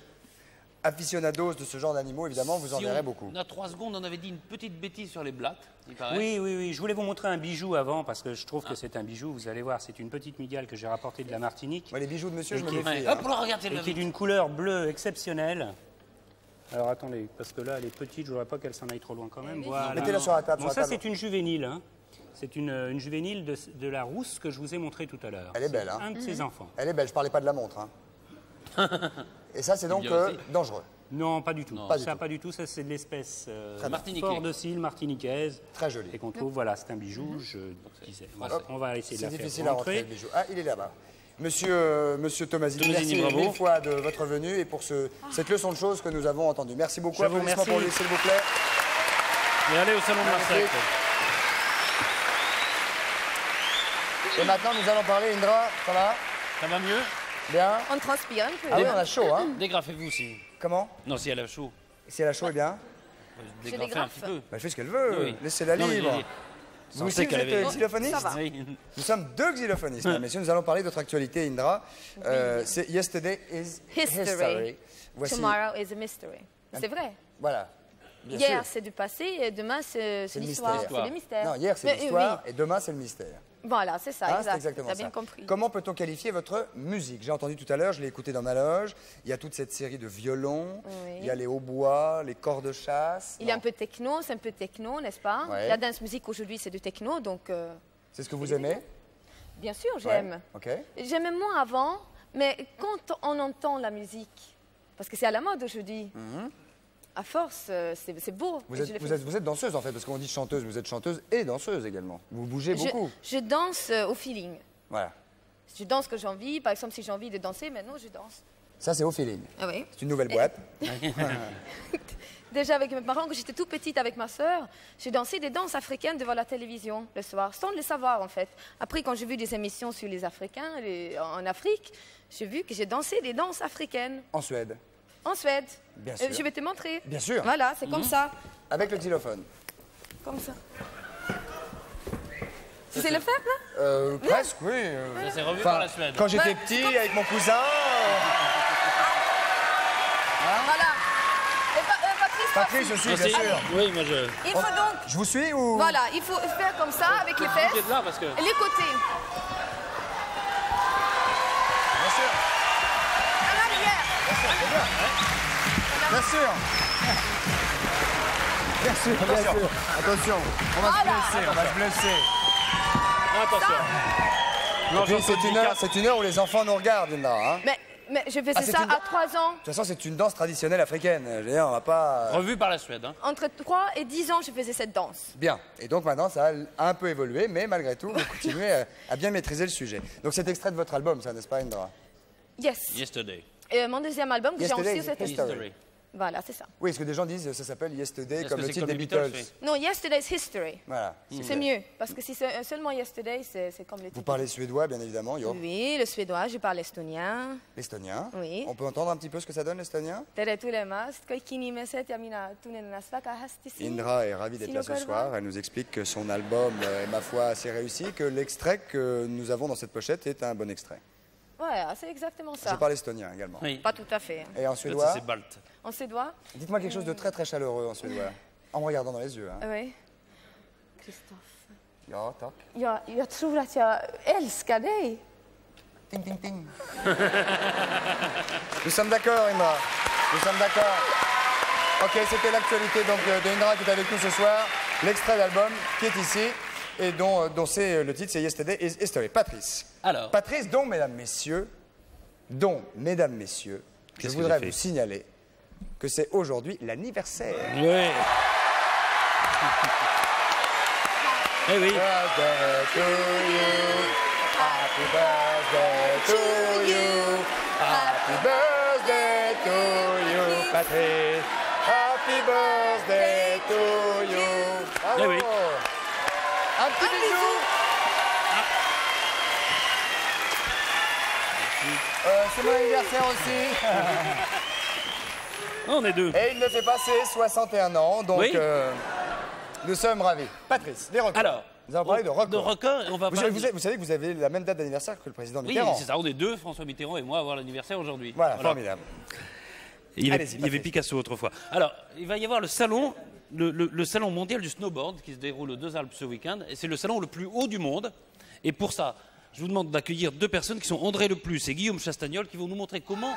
aficionados de ce genre d'animaux, évidemment, vous en Si verrez beaucoup. On a 3 secondes, on avait dit une petite bêtise sur les blattes, il paraît. Oui. Je voulais vous montrer un bijou avant, parce que je trouve que c'est un bijou. Vous allez voir, c'est une petite migale que j'ai rapportée de la Martinique. Moi, les bijoux de monsieur, je me qui est- méfie. Ouais. hein. Hop, là, regardez Et le qui est d'une couleur bleue exceptionnelle. Alors attendez, parce que là, elle est petite, je ne voudrais pas qu'elle s'en aille trop loin quand même. Voilà. Mettez-la sur la table. Bon, sur la ça, table. c'est une juvénile. Hein. C'est une juvénile de la rousse que je vous ai montrée tout à l'heure. Elle est belle, hein. Un de ses enfants. Elle est belle, je parlais pas de la montre. Hein. Et ça, c'est donc bien aussi. dangereux. Non, pas du tout. Pas du Ça, tout. pas du tout. Ça, c'est de l'espèce Martiniquais. fort docile, martiniquaise. Très joli. Et qu'on trouve, voilà, c'est un bijou. Je disais. Voilà, on va essayer de C'est la faire difficile à rentrer, rentrer. le bijou. Ah, il est là-bas. Monsieur Tomasini, Tomasini, merci bravo. mille fois de votre venue et pour cette leçon de choses que nous avons entendue. Merci beaucoup. Je vous Applaudissements pour remercie. lui, s'il vous plaît. Et allez au salon de l'insecte. Et maintenant, nous allons parler, Indra, ça va? Ça va mieux? Bien? On transpire un peu. Ah oui, on a chaud, hein? Dégrafez-vous aussi. Comment? Non, si elle a chaud. Si elle a chaud, eh bien? Dégrafez un dégrafe. petit peu. Bah, elle fait ce qu'elle veut. Oui. Laissez-la Non, mais libre. je Vous aussi, sentais vous qu'elle êtes avait- xylophoniste? Ça va. Oui. Nous sommes deux xylophonistes, mesdames et messieurs. Nous allons parler de votre actualité, Indra. C'est Yesterday is History. Voici, Tomorrow is a mystery. C'est vrai. voilà. Bien Hier, sûr. c'est du passé et demain, c'est C'est le l'histoire. mystère. C'est le mystère. Non, hier, c'est Mais, l'histoire oui. et demain, c'est le mystère. Voilà, c'est ça, Ah, c'est exact. exactement T'as ça. bien compris. Comment peut-on qualifier votre musique? J'ai entendu tout à l'heure, je l'ai écouté dans ma loge. Il y a toute cette série de violons, Oui. il y a les hautbois, les corps de chasse. Il y a Non. un peu de techno, c'est un peu techno, n'est-ce pas? Ouais. La dance musique aujourd'hui, c'est du techno, donc C'est ce que vous aimez? bien sûr, j'aime. Ouais. Ok. J'aimais moins avant, mais quand on entend la musique, parce que c'est à la mode aujourd'hui, à force, c'est beau. Vous Et je le fais- êtes danseuse en fait, parce qu'on dit chanteuse, vous êtes chanteuse et danseuse également. Vous bougez beaucoup. Je danse au feeling. Voilà. Je danse que j'ai envie. Par exemple, si j'ai envie de danser, maintenant je danse. Ça, c'est au feeling. Ah oui. C'est une nouvelle boîte. Déjà avec mes parents, quand j'étais tout petite avec ma sœur, j'ai dansé des danses africaines devant la télévision le soir, sans le savoir en fait. Après, quand j'ai vu des émissions sur les Africains en Afrique, j'ai vu que j'ai dansé des danses africaines En Suède. en Suède. Bien sûr. Je vais te montrer. Bien sûr. Voilà, c'est comme ça. Avec le xylophone. Comme ça. Tu sais le faire là? Presque, oui. Ça s'est revu Enfin, par la Suède. quand j'étais petit, avec mon cousin. Voilà. Et Patrice, Patrice aussi, Merci. bien sûr. Oui, moi je. il faut donc... Je vous suis ou? Voilà, il faut faire comme ça avec les fesses Bougez de là parce que. et les côtés. Bien sûr. En arrière. Bien sûr. Bien sûr, bien sûr. Attention, on va se Voilà. blesser, on va se blesser. Attention. Non, Et puis, c'est une heure où les enfants nous regardent, Linda. Hein. De Mais je faisais Ah, c'est ça une- à 3 ans. toute façon, c'est une danse traditionnelle africaine. Je veux dire, on va pas. Revu par la Suède. Hein. Entre 3 et 10 ans, je faisais cette danse. Bien. Et donc maintenant, ça a un peu évolué, mais malgré tout, vous continuez à bien maîtriser le sujet. Donc c'est extrait de votre album, ça, n'est-ce pas, Indra? Yes. Yesterday. Mon deuxième album, que j'ai Yesterday aussi is cette History. History. Voilà, c'est ça. Oui, est-ce que des gens disent ça s'appelle Yesterday Est-ce comme que le c'est titre comme des les Beatles? Beatles, Non, Yesterday's History. Voilà. C'est mieux, parce que si c'est seulement Yesterday, c'est comme le titre. Vous parlez suédois, bien évidemment, Yo. Oui, le suédois, je parle estonien. L'estonien. Oui. On peut entendre un petit peu ce que ça donne, l'estonien? Indra est ravie d'être là ce soir. Elle nous explique que son album est, ma foi, assez réussi, que l'extrait que nous avons dans cette pochette est un bon extrait. Ouais, c'est exactement Je ça. parle estonien également. Oui. Pas tout à fait. Et en Ça, suédois? c'est Balt. En suédois? Dites-moi quelque chose de très très chaleureux en suédois. En me regardant dans les yeux. Hein. Oui. Christophe. Ja, tack. Jag tror att jag älskar dig. Ting, ting, ting. Nous sommes d'accord, Indra. Nous sommes d'accord. Ok, c'était l'actualité donc de Indra qui est avec nous ce soir. L'extrait d'album qui est ici et dont c'est le titre, c'est Yesterday is History. Patrice. Alors. Patrice, dont, mesdames, messieurs, je Qu'est-ce que voudrais j'ai vous fait signaler que c'est aujourd'hui l'anniversaire. Oui. Eh oui. Birthday to you. Happy birthday to you. Happy birthday to you, Patrice. Happy Happy birthday to you. Bravo. Eh oui. Un petit bisou. C'est mon anniversaire aussi. On est deux. Et il me fait passer 61 ans, donc Oui. nous sommes ravis. Patrice, les records. Alors, nous allons parler de records. De records, et on va Vous, parler vous savez que vous avez la même date d'anniversaire que le président Oui, Mitterrand. c'est ça, on est deux, François Mitterrand et moi, à avoir l'anniversaire aujourd'hui. Voilà, formidable. Il y avait, Allez-y, il y avait Patrice. Picasso autrefois. Alors, il va y avoir le salon, le salon mondial du snowboard qui se déroule aux Deux Alpes ce week-end. Et c'est le salon le plus haut du monde. Et pour ça, je vous demande d'accueillir deux personnes qui sont André Leplus et Guillaume Chastagnol qui vont nous montrer comment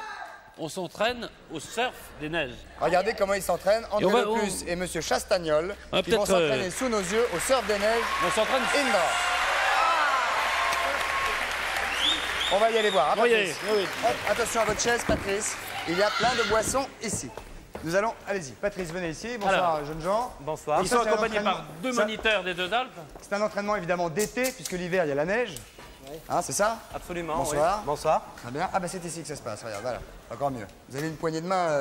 on s'entraîne au surf des neiges. Regardez comment ils s'entraînent. André on va- Leplus et Monsieur Chastagnol On va qui vont peut-être, s'entraîner sous nos yeux au surf des neiges. On s'entraîne. Indra. On va y aller voir. hein, On va y aller, Patrice. oui. Hop, attention à votre chaise, Patrice. Il y a plein de boissons ici. Nous allons... Allez-y, Patrice, venez ici. Bonsoir, Alors. jeunes gens. Bonsoir. Ils Ça, sont c'est un accompagnés par entraînement. deux Ça- moniteurs des Deux Alpes. C'est un entraînement évidemment d'été, puisque l'hiver, il y a la neige. Hein, c'est ça? Absolument. Bonsoir. oui. Bonsoir. Très bien. Ah bah c'est ici que ça se passe, regarde, voilà. Encore mieux. Vous avez une poignée de main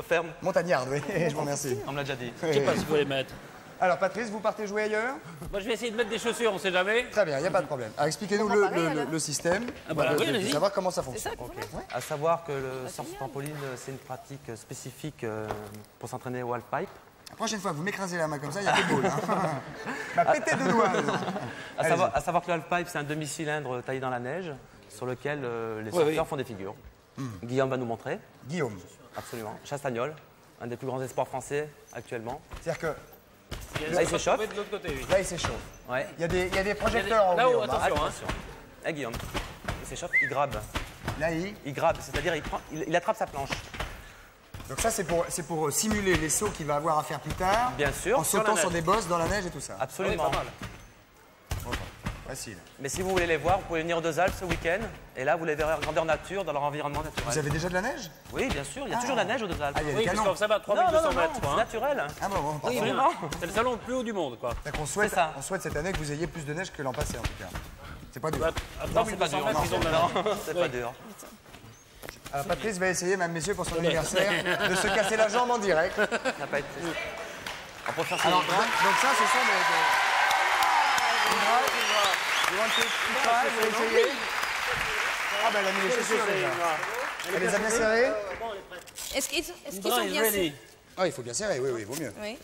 Ferme. montagnarde, oui. Je vous remercie. On me l'a déjà dit. Je sais pas si vous les mettre. Alors Patrice, vous partez jouer ailleurs? Moi, je vais essayer de mettre des chaussures, on sait jamais. Très bien, il n'y a pas de problème. Alors expliquez-nous On va pareil, alors. le système. Ah bah, oui, de allez-y. savoir comment ça C'est fonctionne. ça qu'il faut mettre. À savoir que le surf trampoline, c'est une pratique spécifique pour s'entraîner au halfpipe. La prochaine fois, vous m'écrasez la main comme ça, il y a des boules. Hein. Bah, pétez deux doigts. À savoir que le halfpipe, c'est un demi-cylindre taillé dans la neige sur lequel les Oui, surfeurs oui. font des figures. Guillaume va nous montrer. Guillaume, Absolument. Chastagnol, un des plus grands espoirs français actuellement. c'est-à-dire que Là, il s'échauffe. De l'autre côté, oui. là, il s'échauffe. Ouais. Il y a des projecteurs en haut. Là-haut, Guillaume, hein. attention. Attention. Eh, Guillaume, il s'échauffe, il grabe. Là, Il grabe, c'est-à-dire il attrape sa planche. Donc ça, c'est pour simuler les sauts qu'il va avoir à faire plus tard. Bien sûr, En sur la sautant neige. sur des bosses dans la neige et tout ça. Absolument. Ah oui, pas mal. Facile. Mais si vous voulez les voir, vous pouvez venir aux Deux Alpes ce week-end. Et là, vous les verrez en grandeur nature, dans leur environnement naturel. Vous avez déjà de la neige? Oui, bien sûr, il y a toujours de la neige aux Deux Alpes. Ah, il y a des Oui, parce canons. que ça va à Non, 3200 non, non, mètres, c'est quoi. Hein. naturel. Ah bon, bon. Oui, Absolument. vraiment. C'est le salon le plus haut du monde, quoi. Donc on souhaite, C'est ça. on souhaite cette année que vous ayez plus de neige que l'an passé en tout cas. C'est pas dur. À Non, c'est pas 3200 dur. mètres, ils ont de la neige. Non, c'est pas dur. Alors Patrice va essayer, mesdames, messieurs, pour son anniversaire, de se casser la jambe en direct. Ça va pas être triste. On peut faire ça. Alors, donc ça, ce sont des... You want to try, vous voulez essayer? Ah ben elle a mis les chaussures déjà. Elle les a bien serrées? Est-ce qu'ils sont Indra is bien ready. Ah, il faut bien serrer, oui, oui, vaut mieux. Oui.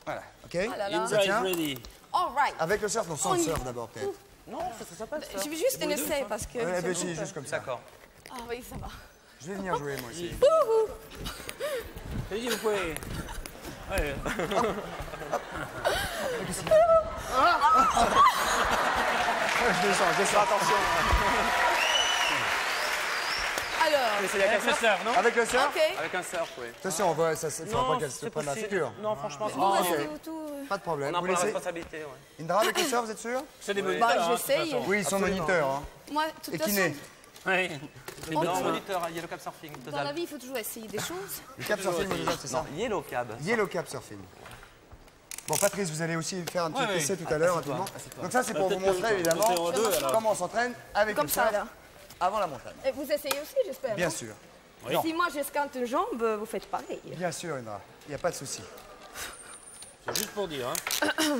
Voilà, ok? Oh là là. Ça Indra is tient? ready. All right. Avec le surf, non, sans le surf d'abord peut-être. Non, ça passe. Ça. Je veux juste un essai parce que. Ouais, c'est ben, bon, si, ça. juste comme ça. D'accord. Ah oui, ça va. Je vais venir jouer moi aussi. Allez-y, vous pouvez. Ouais. Je descends, attention. Alors, Avec le surf, non? Avec le surf? ok. Avec un surf, oui. Attention, on voit, ça ne fera pas qu'elle se c'est prenne la possible. figure. Non, franchement, c'est Vous pas restez ok. autour. Pas de problème. On a Vous pas la laissez... responsabilité, ouais. Indra, avec le surf, vous êtes sûr? C'est des Bah, moniteurs. hein, de toute j'essaye. façon. Oui, ils sont Absolument. moniteurs. Hein. Moi, de toute Et façon, kiné. Oui. On Non, peut- moniteur, Yellow Cap Surfing, Deux dans la Alpes. vie, il faut toujours essayer des choses. Le cap surfing, c'est ça? Non, Yellow Cab. Yellow Cap Surfing. Bon, Patrice, vous allez aussi faire un petit Ouais, essai tout à l'heure, rapidement. Donc ça, c'est pour vous Peut-être montrer, que- évidemment, monter en deux, alors. comment on s'entraîne avec Comme le ça, surf là. avant la montagne. Et vous essayez aussi, j'espère. Bien non sûr. Si moi, j'escante une jambe, vous faites pareil. Bien sûr, Indra. Il n'y a pas de souci. C'est juste pour dire. Hein.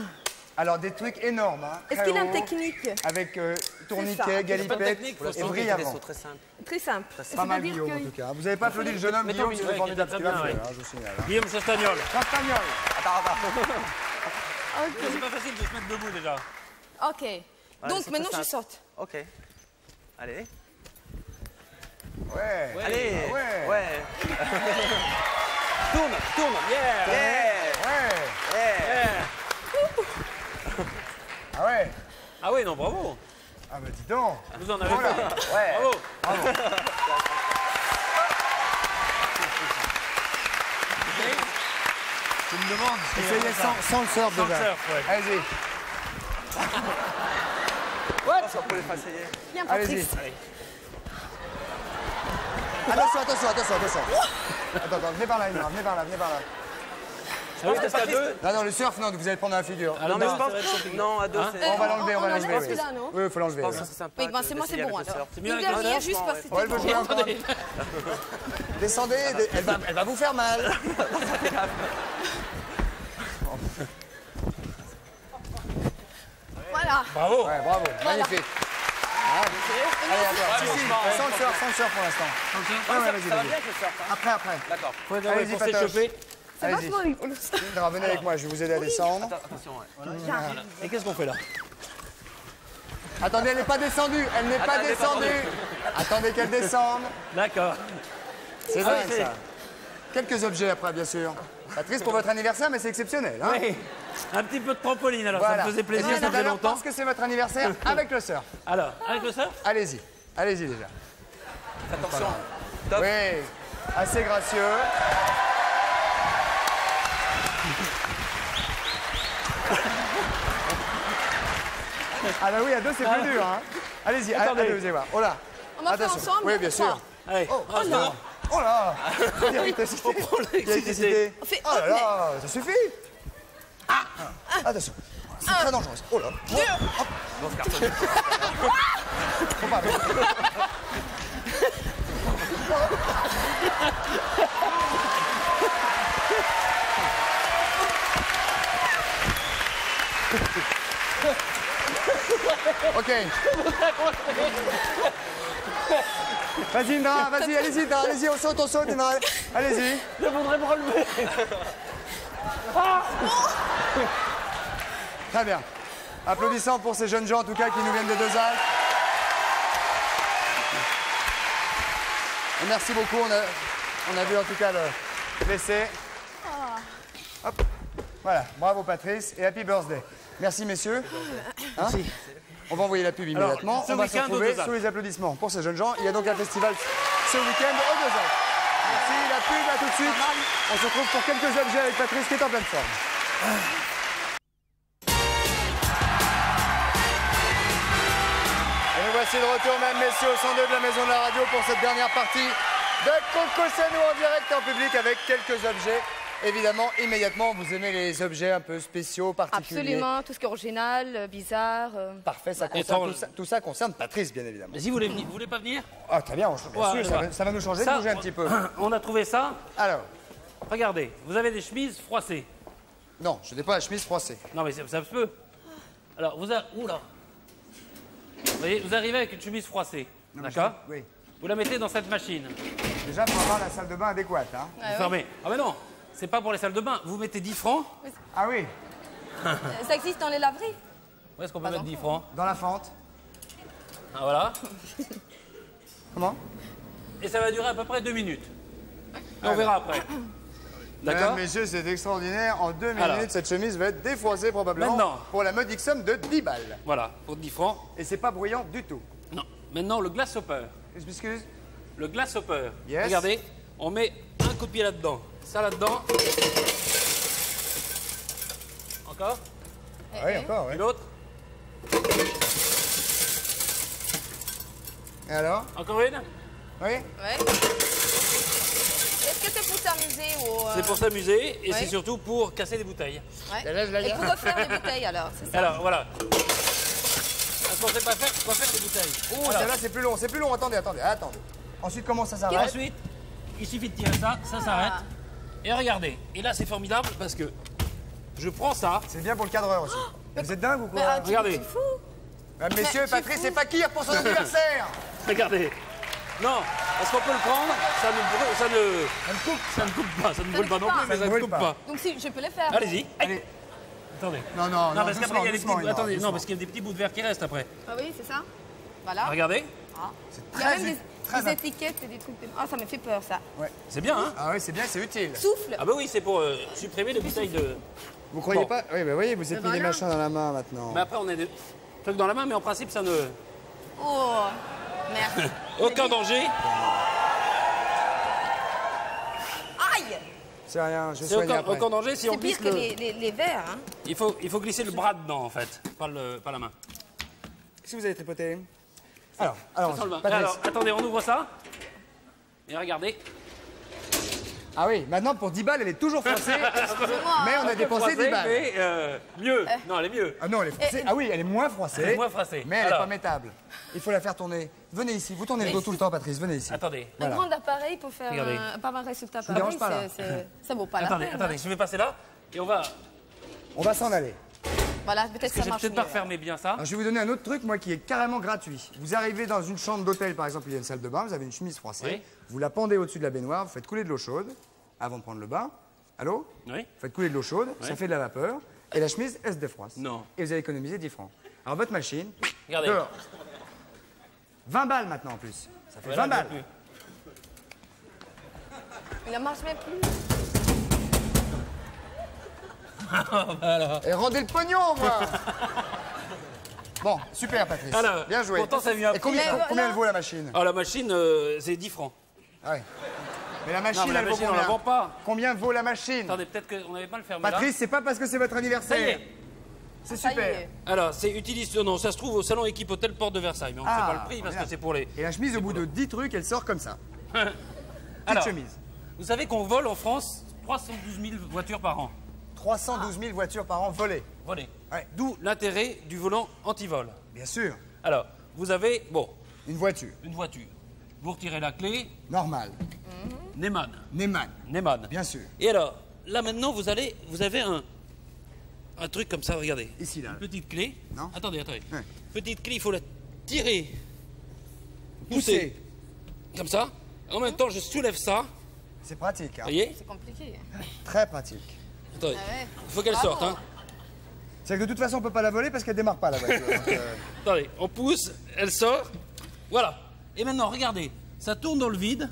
Alors, des trucs énormes. Hein, Est-ce très qu'il a une hauts, technique avec ça. tourniquet, Pas de galipette technique, faut et se vrille Des avant. sauts très simples. très simple? Pas mal, C'est-à-dire Guillaume, en que- tout cas. Vous n'avez pas applaudi le jeune homme, Guillaume, c'est ouais, formidable ce qu'il a bien, fait, ouais. hein, je vous signale. hein. Guillaume Chastagnol. Castagnol. C'est pas facile de se mettre debout déjà. Ok. Voilà, Donc c'est maintenant, très je simple. saute. Ok. Allez. Ouais. Allez. Ah ouais. Ouais. Tourne, tourne. Yeah. Yeah. Ouais. Yeah. Ah ouais. Ah oui, non, bravo. Ah bah dis donc. Vous en avez Voilà. fait. Ouais. Bravo. Tu me demandes. Essayez sans le surf Sans le déjà. surf, ouais. Allez-y. Ça peut les faire essayer. Viens, Allez-y. Patrice. Attention. Attends, venez par là, Indra, venez par là. Ah oui, parce qu'à deux. Non, le surf, non, vous allez prendre la figure. Ah Non, mais je ça va être pense. compliqué. Non, à deux, Hein c'est. On va l'enlever, on va on l'enlever. enlève Oui, celui-là, non oui, il faut l'enlever. Je pense oui. que c'est sympa. Oui, ben, c'est moi, c'est d'essayer bon avec le alors. surf. C'est mieux Une avec le dernière, surf, juste non, parce ouais. que Ouais, elle veut jouer encore. Attendez. Descendez, elle va vous faire mal. Voilà. Bravo. Ouais, bravo, magnifique. Allez, à toi. Si, sans le surf pour l'instant. Ouais, vas-y, vas-y. Après. D'accord. Allez-y, pour Patoche. s'échauffer. C'est Allez-y. vachement rigolo. Indra, venez avec moi, je vais vous aider à descendre. Attention, ouais. Et qu'est-ce qu'on fait là? Attendez, elle n'est pas descendue, elle n'est pas elle est pas descendue. Attendez qu'elle descende. D'accord. C'est Ah dingue, oui, c'est- ça. Quelques objets après, bien sûr. Patrice, pour votre anniversaire, mais c'est exceptionnel. Hein. Oui. Un petit peu de trampoline, alors Voilà. ça me faisait plaisir, Et ça tout à faisait l'heure, longtemps. parce que c'est votre anniversaire avec le surf. Alors, avec le surf? Allez-y, allez-y déjà. Attention. Oui, assez gracieux. Ah bah oui, à deux c'est plus dur. Hein. Allez-y, à Attendez. deux, vous allez voir. Oh là. On va faire Attention. ensemble. Oui, bien sûr. Allez, Oh, on se voit. Oh là. L'électricité. L'électricité. On fait Oh là là, ça suffit. Attention. C'est très dangereux. Oh là. Dans ce carton. Ok. Vas-y, Indra, vas-y, allez-y, Indra, allez-y, on saute, Indra. Allez-y. Je voudrais me relever. Très bien. Applaudissants pour ces jeunes gens, en tout cas, qui nous viennent de Deux Alpes. Et merci beaucoup, on a vu en tout cas l'essai. Hop. Voilà, bravo Patrice et happy birthday. Merci messieurs. Hein, on va envoyer la pub immédiatement. ce On va se week-end aux retrouver Deux Alpes. sous les applaudissements pour ces jeunes gens. Il y a donc un festival ce week-end aux Deux Alpes. Merci, la pub, à tout de suite. On se retrouve pour quelques objets avec Patrice qui est en pleine forme. Et nous voici de retour, mesdames, messieurs, au 102 de la Maison de la Radio pour cette dernière partie de Coco Sano en direct en public avec quelques objets. Évidemment, immédiatement, vous aimez les objets un peu spéciaux, particuliers. Absolument, tout ce qui est original, bizarre. Parfait, ça concerne, Étrange. tout ça concerne Patrice, bien évidemment. Mais si vous voulez pas venir? Ah, très bien, bien Ouais, sûr, ouais. ça va nous changer de Ça, bouger un petit peu. On a trouvé ça. Alors, Regardez, vous avez des chemises froissées. non, je n'ai pas la chemise froissée. Non, mais ça se peut. Alors, Oula. Vous voyez, vous arrivez avec une chemise froissée. D'accord? Oui. Vous la mettez dans cette machine. Déjà, il faut avoir la salle de bain adéquate. Hein. Vous fermez. Ah, mais non, c'est pas pour les salles de bain. Vous mettez 10 francs. Ah oui, Ça existe dans les laveries? Où est-ce qu'on peut mettre 10 francs? dans la fente. Ah, voilà. Comment? Et ça va durer à peu près 2 minutes. Et on verra après. D'accord? Mesdames, messieurs, c'est extraordinaire. En 2 minutes, Alors. cette chemise va être défroissée probablement Maintenant. pour la modique somme de 10 balles. Voilà, pour 10 francs. Et c'est pas bruyant du tout. Non. Maintenant, le glace hopper. Je m'excuse. Le glace hopper. Yes. Regardez, on met un coup de pied là-dedans. Ça là-dedans. Encore? Ah oui, encore, oui. Et l'autre? Et alors? Encore une? Oui? Ouais. Est-ce que c'est pour s'amuser ou... C'est pour s'amuser et Ouais. c'est surtout pour casser des bouteilles. Ouais. Et là, je la Et garde. pour refaire les bouteilles alors, c'est ça? Alors, voilà. Parce qu'on sait pas faire, quoi faire des bouteilles. Oh, Alors, celle-là, c'est plus long, c'est plus long. Attendez. Ensuite, comment ça s'arrête? ensuite, il suffit de tirer ça, ça s'arrête. Et regardez. Et là, c'est formidable parce que je prends ça. C'est bien pour le cadreur aussi. Vous êtes dingue ou quoi? Mais, Regardez. tu fous? Mesdames, messieurs, tu Patrice fous. et Fakir pour son anniversaire. Regardez. Non, parce qu'on peut le prendre, ça ne coupe pas, ça ne brûle pas non plus, mais ça ne brûle coupe pas. pas. Donc si, je peux les faire. Allez-y. Allez. Attendez. Non, Non, parce qu'après, doucement, il y a des doucement, petits... Indra, Attendez, non, doucement. parce qu'il y a des petits bouts de verre qui restent après. Ah oui, c'est ça. Voilà. Regardez. Il y a même des étiquettes et des trucs. Ah, ça me fait peur ça. C'est bien, hein? Ah oui, c'est bien, c'est utile. Souffle. Ah bah oui, c'est pour supprimer les bouteilles de... Vous croyez Bon. pas? Oui, mais voyez, vous êtes mis des voilà. machins dans la main maintenant. Mais après, on a des trucs dans la main, mais en principe, ça ne... Oh, merde. Aucun danger. Aïe. C'est rien, je C'est soigne aucun, après. aucun danger si on C'est glisse pire que le... les verres. Hein. Il faut glisser le bras dedans, en fait, pas la main. Qu'est-ce que vous avez tripoté? Alors, Sans le bain. Patrice. Alors, attendez, on ouvre ça. Et regardez. Ah oui, maintenant pour 10 balles, elle est toujours froissée. Mais on a dépensé 10 balles. Mais mieux. Non, elle est mieux. Ah non, elle est froissée. Ah oui, elle est moins froissée. Elle est moins froissée. Mais elle n'est Alors. pas métable. Il faut la faire tourner. Venez ici. Vous tournez le dos tout le temps, Patrice. Venez ici. Attendez. Voilà. Un grand appareil pour faire Regardez. un résultat vous dérange pareil, pas, là ça vaut pas la Attendez, peine. attendez, je vais passer là et on va. On va s'en aller. Voilà, peut-être Parce que ça j'ai marche peut-être pas mieux. refermé bien ça. Alors, je vais vous donner un autre truc, moi, qui est carrément gratuit. Vous arrivez dans une chambre d'hôtel, par exemple, il y a une salle de bain, vous avez une chemise froissée. Oui. Vous la pendez au-dessus de la baignoire, vous faites couler de l'eau chaude avant de prendre le bain. Allô? Oui. Vous faites couler de l'eau chaude, ça fait de la vapeur, et la chemise, elle se défroisse. Non. Et vous allez économiser 10 francs. Alors, votre machine, Regardez. dehors. 20 balles maintenant en plus. Ça fait Voilà, 20 balles. bien plus. Il ne marche même plus. Et rendez le pognon, moi. Bon, super, Patrice. Alors, bien joué. pourtant, ça vient Et combien, Mais combien voilà. elle vaut la machine? Ah, la machine, c'est 10 francs. Ah ouais. Mais la machine, Non, mais la elle vaut machine, on combien? la vend pas. Combien vaut la machine? Attendez, peut-être qu'on n'avait pas le fermé là. Patrice, c'est pas parce que c'est votre Ça y anniversaire. est. C'est Ça y super. est. Alors, c'est utilisé. Non, ça se trouve au salon équipe hôtel Porte de Versailles. Mais on ne Ah, sait pas le prix parce que bien. c'est pour les. Et la chemise, au bout de 10 trucs, elle sort comme ça. Petite Alors, chemise. vous savez qu'on vole en France 312 000 voitures par an. 312 000 voitures par an volées. Volées. Ouais, D'où l'intérêt du volant anti-vol. bien sûr. Alors, vous avez, bon, Une voiture. une voiture. Vous retirez la clé, Normale. Neyman. Neyman. Neyman. Bien sûr. Et alors, là maintenant, vous avez un truc comme ça, regardez. Ici, là. Une petite clé. Non. Attendez. Ouais. Petite clé, il faut la tirer. Pousser. Comme ça. En même temps, je soulève ça. C'est pratique. Hein. Vous voyez? C'est compliqué. Très pratique. Attendez. Ah ouais. Il faut qu'elle Bravo. sorte, hein. C'est que de toute façon, on peut pas la voler parce qu'elle démarre pas, la voiture. Donc, Attendez, on pousse, elle sort. Voilà. Et maintenant, regardez. Ça tourne dans le vide.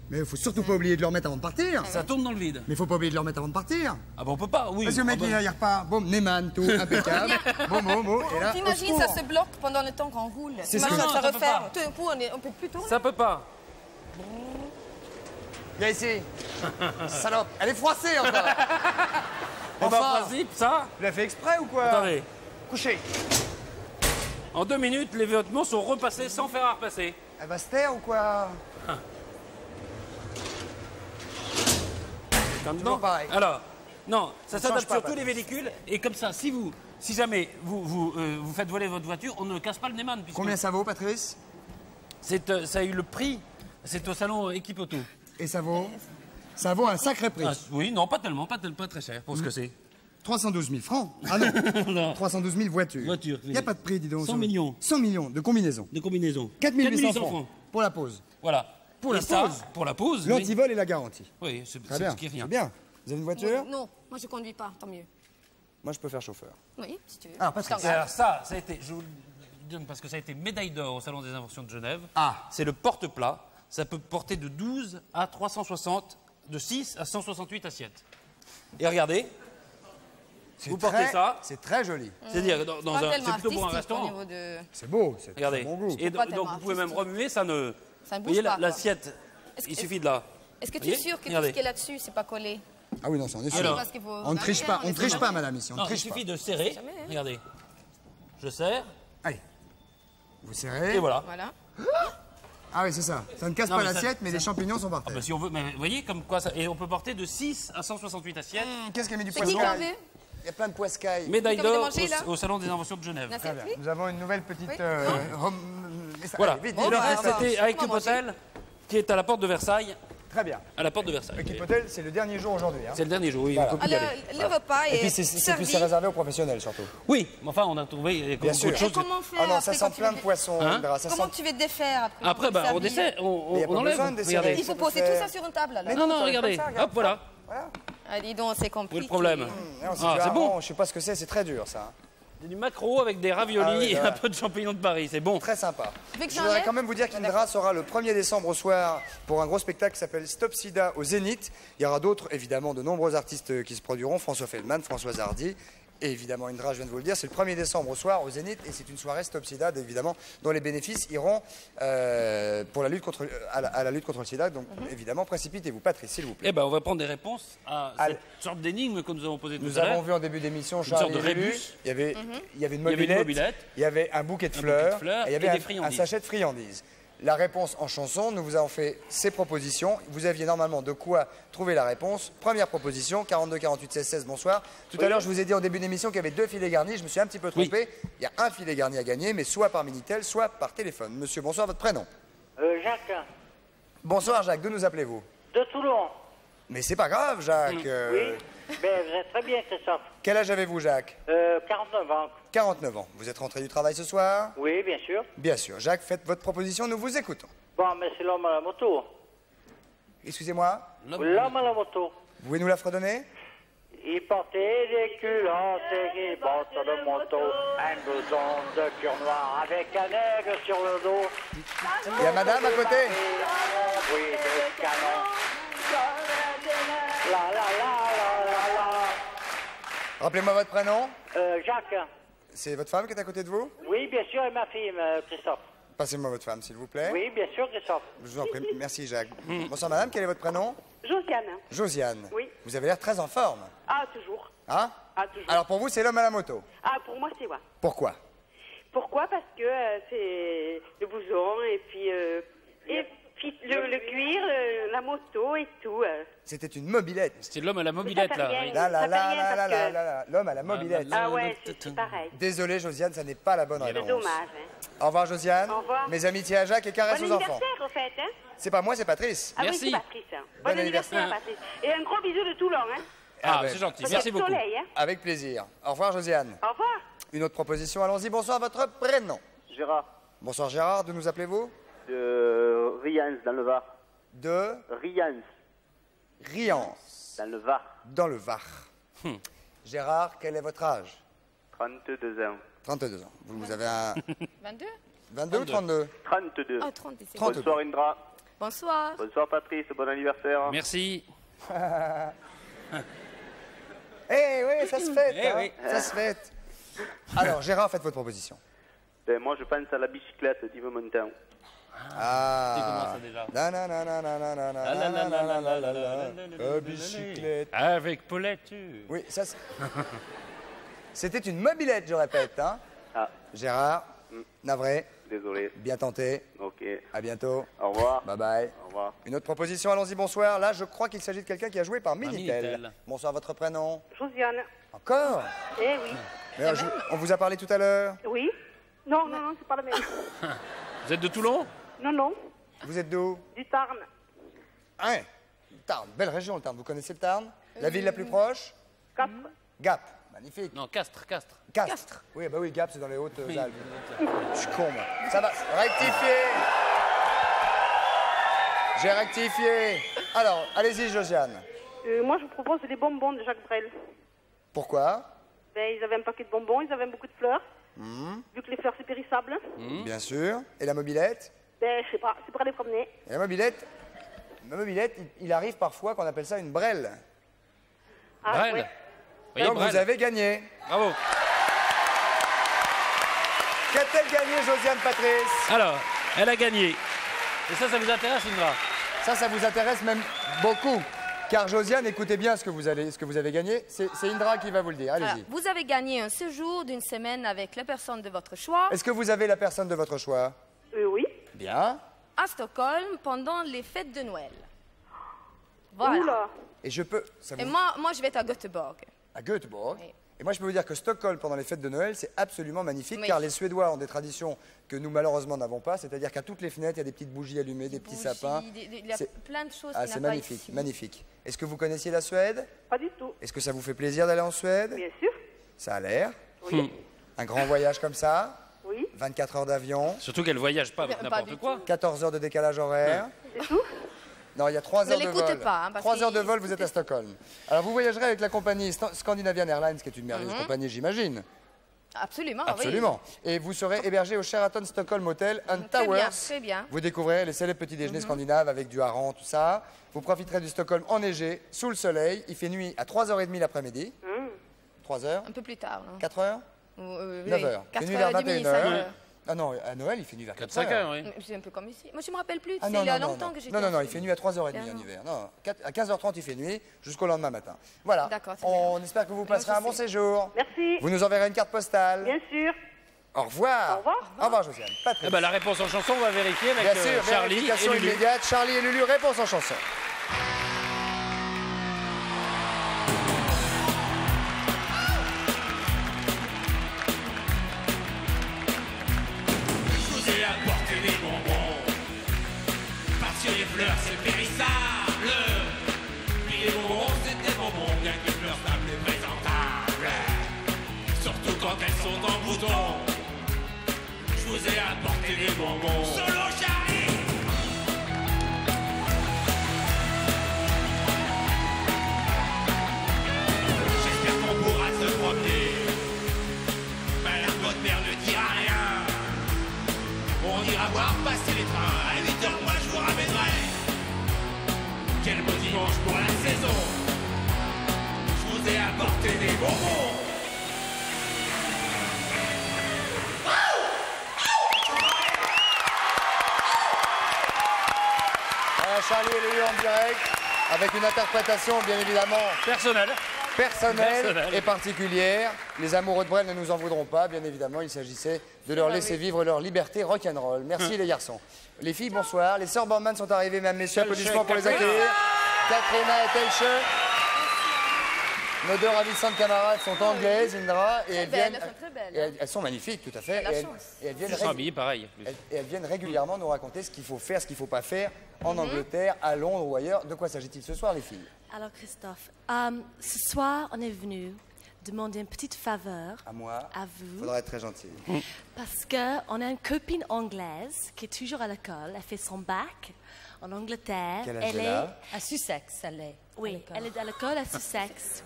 Mais il faut surtout pas oublier de le remettre avant de partir. Ça tourne dans le vide. Mais il faut pas oublier de le remettre avant de partir. Ah ben on peut pas, oui. Parce que le mec, Ah ben, il repart. Bon, Neyman, tout, impeccable. Bon. Et là, au T'imagines, secours. ça se bloque pendant le temps qu'on roule. C'est T'imagines, ça. Non, ça ça peut referme. pas. Tout d'un coup, on peut plus tourner. Ça peut pas. Viens ici. Salope. Elle est froissée encore. Et ben, en Enfin. principe, ça. Tu l'as fait exprès ou quoi? Attendez. Couché. En 2 minutes, les vêtements sont repassés sans faire à repasser. Elle va se taire ou quoi? Comme Toujours pareil. Alors, non, ça ne change s'adapte pas, sur tous Patrice. les véhicules. Et comme ça, si jamais vous faites voler votre voiture, on ne casse pas le Neyman. puisque Combien ça vaut, Patrice? ça a eu le prix. C'est au salon Équipe Auto. Et ça vaut? Ça vaut un sacré prix. Ah, oui, non, pas tellement, pas très cher pour ce que c'est. 312 000 francs. Ah non. Non. 312 000 voitures. Voitures, Il n'y a pas de prix, dis donc. 100 millions. 100 millions de combinaisons. De combinaison. 4 800 francs. Pour la pause. Voilà. Pour la Et ça, pause. pour la pause. oui. L'antivol et la garantie. Oui, c'est Très bien. ce qui est rien. C'est bien. Vous avez une voiture? Non, moi je conduis pas, tant mieux. Moi, je peux faire chauffeur. Oui, si tu veux. Alors, Patrice. Je t'engage. Alors ça a été, je vous le donne parce que ça a été médaille d'or au Salon des Inventions de Genève. Ah. C'est le porte-plat. Ça peut porter de 12 à 360, de 6 à 168 assiettes. Et regardez, C'est vous portez très- ça. C'est très joli. C'est-à-dire dans Pas un, tellement c'est plutôt pour un artistique au restaurant. niveau de... C'est beau. C'est Regardez. très bon goût. Et Pas donc tellement vous pouvez même artistique. remuer, ça ne. Ça ne Vous voyez bouge pas, quoi. l'assiette. Est-ce que- Il suffit de la. Est-ce que tu Vous es voyez sûr que tout Regardez. ce qui est là-dessus, c'est pas collé? Ah oui, non, ça en est sûr. Alors, Parce qu'il faut- On ne triche pas, on ne triche pas, madame, ici. On ne Non, il triche pas. suffit de serrer. Jamais, hein. Regardez. Je serre. Allez. Vous serrez. Et voilà. Voilà. Ah oui, c'est ça. Ça ne casse Non, pas mais ça- l'assiette, mais les champignons sont par Ah terre. bah, si on veut, mais vous voyez comme quoi ça. Et on peut porter de 6 à 168 assiettes. Qu'est-ce qu'elle met du C'est qui qui en poiscaille? veut? Il y a plein de poiscaille. Médaille Comme de d'or manger, là au Salon des Inventions de Genève. Merci. Très bien. Nous avons une nouvelle petite... Oui. Voilà. Allez, vite, Et vite, le vite, reste, vite. c'était à Équipe Comment manger Hôtel, qui est à la porte de Versailles. Très bien. À la porte de Versailles. L'équipe hôtel, c'est le dernier jour aujourd'hui. Hein. C'est le dernier jour, oui. Voilà. On peut plus y Alors, aller. le repas Et est puis, c'est servi. réservé aux professionnels, surtout. Oui, mais enfin, on a trouvé Bien sûr. autre chose. Et comment faire Ah non, ça après, sent quand tu plein veux- de poissons, Hein Indra. Ça Comment sent... tu veux te défaire après? Après, quand bah, tu on servis dessert, Il y a on pas enlève. besoin de desserrer. Regardez. Il faut Ça peut poser faire- tout ça sur une table, alors. Non, non, Comme regardez. ça, regarde. Hop, voilà. Voilà. Ah, dis donc, c'est compliqué. Où est le problème Non, si Ah, tu c'est as- bon. oh, je sais pas ce que c'est très dur, ça. C'est du maquereau avec des raviolis Ah oui, et voilà. un peu de champignons de Paris. C'est bon. Très sympa. Tu veux que Je voudrais j'enlève quand même vous dire qu'Indra sera le 1er décembre au soir pour un gros spectacle qui s'appelle Stop Sida au Zénith. Il y aura d'autres, évidemment, de nombreux artistes qui se produiront. François Feldman, Françoise Hardy. Et évidemment, Indra, je viens de vous le dire, c'est le 1er décembre au soir au Zénith. Et c'est une soirée Stop Sida, évidemment, dont les bénéfices iront pour la lutte contre, à la lutte contre le sida. Donc, évidemment, précipitez-vous. Patrice, s'il vous plaît. Eh ben, on va prendre des réponses à Allez. cette sorte d'énigme que nous avons posée tout Nous à l'heure. avons vu en début d'émission sorte Charles de et Lulu. rébus. Il y avait une Il y avait une mobilette, mobilette. il y avait un bouquet de bouquet de fleurs, fleurs et il y avait et des un friandises. sachet de friandises. la réponse en chanson. Nous vous avons fait ces propositions. Vous aviez normalement de quoi trouver la réponse. Première proposition, 42 48 16 16, bonsoir. Tout à l'heure, je vous ai dit en début d'émission qu'il y avait 2 filets garnis. Je me suis un petit peu trompé. Il y a un filet garni à gagner, mais soit par Minitel, soit par téléphone. Monsieur, bonsoir, votre prénom? Jacques, Bonsoir Jacques, d'où nous appelez-vous? de Toulon. Mais c'est pas grave Jacques. Oui, ben, vous êtes très bien, Christophe. Quel âge avez-vous Jacques? 49 ans. 49 ans. Vous êtes rentré du travail ce soir? Oui, bien sûr. Bien sûr. Jacques, faites votre proposition, nous vous écoutons. Bon, mais c'est l'homme à la moto. Excusez-moi, L'homme à la moto. vous pouvez nous la fredonner? Il portait des culottes et des bottes de moto, un blouson de cuir noir avec un aigle sur le dos. Il y a madame à côté? Oui, de canon. La la la la la la. Rappelez-moi votre prénom. Jacques. C'est votre femme qui est à côté de vous? Oui, bien sûr, et ma fille, Christophe. Passez-moi votre femme, s'il vous plaît. Oui, bien sûr, Christophe. Je vous en prie. Merci Jacques. Bonsoir madame, quel est votre prénom? Josiane. Josiane. Oui. Vous avez l'air très en forme. Ah, toujours. Hein? Ah, toujours. Alors pour vous, c'est l'homme à la moto. Ah, pour moi, c'est ouais. Pourquoi? Pourquoi? Parce que c'est le blouson et puis le cuir, la moto et tout. C'était une mobilette. C'était l'homme à la mobilette, là. rien. oui. Là, là, Ça fait là, rien là, là, parce là, que- là, là. L'homme à la mobilette. Ah ouais, c'est pareil. Désolé Josiane, ça n'est pas la bonne C'est réponse. dommage. Hein. Au revoir Josiane. Au revoir. Mes amitiés à Jacques et caresses Bon aux enfants. anniversaire, au fait. Hein. C'est pas moi, c'est Patrice. Ah Merci. oui, c'est Patrice. Hein. Bon Bon anniversaire, Patrice. Et un gros bisou de Toulon. Hein. Ah, ben, c'est gentil, Parce qu'il y a merci le beaucoup. soleil. Hein. Avec plaisir. Au revoir Josiane. Au revoir. Une autre proposition, allons-y. Bonsoir, votre prénom. Gérard, Bonsoir Gérard, d'où nous appelez-vous? de Rians, dans le Var. De Rians, Riance, dans le Var. dans le Var. Gérard, quel est votre âge? 32 ans. 32 ans. Vous avez un 22? 22 ou 32? 32. Ah, 30, c'est 30. bon. Bonsoir Indra. Bonsoir. Bonsoir Patrice, bon anniversaire. Merci. Eh oui, ça se fait. Eh oui. Ça se fait. Alors Gérard, faites votre proposition. Ben, moi je pense à la bicyclette d'Yves Montand. C'est comment Ah. ça déjà? Bicyclette. Avec Paulette. Oui, ça c'est... C'était une mobilette, je répète. Hein. Ah, Gérard, navré, désolé. bien tenté. Ok. À bientôt. Au revoir. Bye bye. Au revoir. Une autre proposition, allons-y, bonsoir. Là, je crois qu'il s'agit de quelqu'un qui a joué par Minitel. Minitel. Bonsoir, votre prénom. Josiane. Encore? Eh oui. Mais on vous a parlé tout à l'heure. Oui. Non, non, non, c'est pas la même. Vous êtes de Toulon? Non, non. Vous êtes d'où? Du Tarn. Hein? Tarn, belle région le Tarn. Vous connaissez le Tarn? La ville la plus proche? Quatre. Gap. Magnifique. Non, Castres. Castres. Oui, bah oui, Gap, c'est dans les Hautes-Alpes. Je suis con, moi. Ça va. Rectifié. J'ai rectifié. Alors, allez-y, Josiane. Moi, je vous propose les bonbons de Jacques Brel. Pourquoi? Ben, ils avaient un paquet de bonbons, ils avaient beaucoup de fleurs. Vu que les fleurs, c'est périssable. Bien sûr. Et la mobilette? Ben, je sais pas, c'est pour aller promener. Et la mobilette, il arrive parfois qu'on appelle ça une brelle. Ah, Brel. ouais. Vous voyez, Donc Brel. vous avez gagné. Bravo. Qu'a-t-elle gagné, Josiane Patrice? Alors, elle a gagné. Et ça vous intéresse, Indra? Ça vous intéresse même beaucoup. Car Josiane, écoutez bien ce que vous avez gagné. C'est Indra qui va vous le dire. Alors, Allez-y. vous avez gagné un séjour d'une semaine avec la personne de votre choix Est-ce que vous avez la personne de votre choix? Oui. Bien. à Stockholm pendant les fêtes de Noël. Voilà. Oula. Et je peux... Ça Et vous... moi, je vais être à Göteborg. À Göteborg. Oui. Et moi, je peux vous dire que Stockholm, pendant les fêtes de Noël, c'est absolument magnifique, Oui. car les Suédois ont des traditions que nous, malheureusement, n'avons pas. C'est-à-dire qu'à toutes les fenêtres, il y a des petites bougies allumées, des petits Bougies, sapins. il y a C'est- plein de choses Ah, qu'il c'est n'y a pas magnifique, ici. magnifique. Est-ce que vous connaissiez la Suède? Pas du tout. Est-ce que ça vous fait plaisir d'aller en Suède? Bien sûr. Ça a l'air. Oui. Un grand voyage comme ça, Oui. 24 heures d'avion, Surtout qu'elle voyage pas avec Pas n'importe du quoi. 14 heures de décalage horaire. C'est tout. Non, il y a 3 Ne heures de l'écoutez vol. pas, hein, parce 3 heures de qu'il- vol, vous êtes à Stockholm. Alors, vous voyagerez avec la compagnie Scandinavian Airlines, qui est une merveilleuse compagnie, j'imagine. Absolument, Ah oui. Absolument. Et vous serez hébergé au Sheraton Stockholm Hotel and Très Towers. bien, très bien. Vous découvrirez les célèbres petits déjeuners scandinaves avec du hareng, tout ça. Vous profiterez du Stockholm enneigé, sous le soleil. Il fait nuit à 3h30 l'après-midi. 3 heures, Un peu plus tard. Non 4 heures, 9 9 heures. Il fait nuit vers 4h30, 21 5 heures. heures. Ah non, à Noël, il fait nuit vers 4 4-5 heures, oui. C'est un peu comme ici. Moi, je me rappelle plus. Ah C'est non, il y a non, non, longtemps non. que j'étais. Non, non, non, en il fait nuit à 3h30 Ah, en non. hiver. Non, à 15h30, il fait nuit jusqu'au lendemain matin. Voilà. D'accord, c'est On bien. espère que vous Moi, passerez je un bon sais. séjour. Merci. Vous nous enverrez une carte postale. Bien sûr. Au revoir. Au revoir. Au revoir, Josiane. Patrice. Eh ben, la réponse en chanson, on va vérifier avec Bien sûr, Charlie et vérification Lulu. immédiate. Charlie et Lulu, réponse en chanson. Je vous ai apporté des bonbons, parce que les fleurs c'est périssable. Puis les bonbons c'est des bonbons, bien que les fleurs soient plus présentables. Surtout quand elles sont en bouton. Je vous ai apporté des bonbons. Solo Charlie. J'espère qu'on pourra se promener. Madame votre mère ne dira rien. On ira voir passer les trains. À 8h, moi je vous ramènerai. Quel beau dimanche pour la saison. Je vous ai apporté des bonbons. Voilà, Charlie et Lulu en direct, avec une interprétation bien évidemment Personnel. personnelle et particulière. Les amoureux de Brel ne nous en voudront pas, bien évidemment. Il s'agissait de leur laisser vivre leur liberté rock'n'roll. Merci les garçons. Les filles, bonsoir. Les sœurs Bormann sont arrivées, mesdames, messieurs. Applaudissements pour les accueillir. Katrina et Telche. Nos deux ravissantes camarades sont anglaises, Indra, et elles viennent. Elles sont très belles. Et elles sont magnifiques, tout à fait. La Et chance. elles viennent Ils sont habillés pareil. et elles viennent régulièrement nous raconter ce qu'il faut faire, ce qu'il ne faut pas faire en Angleterre, à Londres ou ailleurs. De quoi s'agit-il ce soir, les filles? Alors Christophe, ce soir on est venu demander une petite faveur À moi. à vous Faudra être très gentil. parce qu'on a une copine anglaise qui est toujours à l'école. Elle fait son bac en Angleterre. Quel âge Elle elle est a À Sussex, elle est. oui, elle est à l'école à Sussex.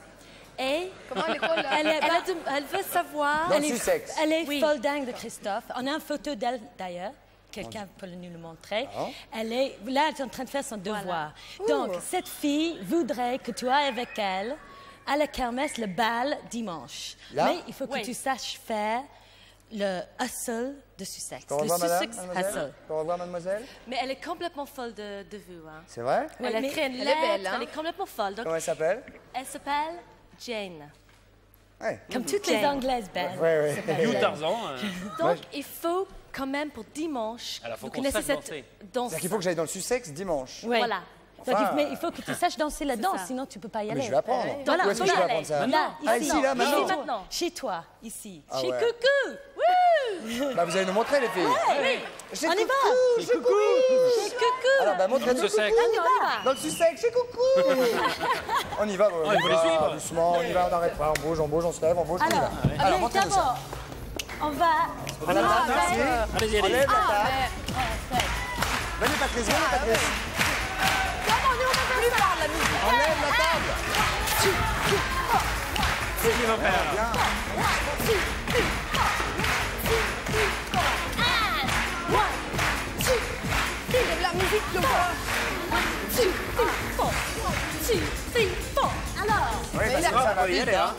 Et Comment l'école là elle veut savoir. Dans Elle le est, Sussex. elle est Oui. folle dingue de Christophe. On a une photo d'elle d'ailleurs. Quelqu'un peut nous le montrer. Ah. Elle est là, elle est en train de faire son devoir. Donc, cette fille voudrait que tu ailles avec elle à la kermesse, le bal dimanche. Là? Mais il faut que tu saches faire le hustle de Sussex. Au Le revoir, madame, Sussex mademoiselle. hustle. Au revoir, mademoiselle. Mais elle est complètement folle de vous. Hein. C'est vrai? Elle a mais écrit une elle est lettre. belle, hein. Elle est complètement folle. Donc, Comment elle s'appelle? elle s'appelle Jane. Ouais. Comme toutes les Jane. Anglaises belles. Ouais, ouais. You Tarzan. Donc, il faut quand même pour dimanche. Alors, faut vous qu'on connaissez sache cette danser. danse. C'est-à-dire qu'il faut que j'aille dans le Sussex dimanche. Oui. Voilà. Donc, Enfin, mais il faut que tu saches danser la danse, ça. sinon tu peux pas y aller. Mais je vais apprendre. Voilà, Où est-ce que faut je y peux aller. apprendre ça? Là, Ah, ici. ici, là, maintenant. Chez toi. Maintenant. Chez toi, ici. Ah Chez ouais. Coucou. Wouh! Bah, vous allez nous montrer, les filles. Chez On y va. Coucou, chez Coucou. Chez Coucou. Alors, bah, montrez-nous Ce sexe. Coucou. On y va. Dans le Sussex, chez Coucou. On y va, on il faut les suivre. doucement, on y va, on n'arrête pas, on bouge, on se lève, on bouge, on y Alors, va. Alors, mais montrez-nous ça. d'abord, on va... On la table, merci. Allez-y, On allez. lève la table. Venez, Patrice, venez, Patrice. On lève la table. Qu'est-ce qu'il va faire là Bien. C'est de la musique, le Alors, Oui, parce que ça va vite, hein.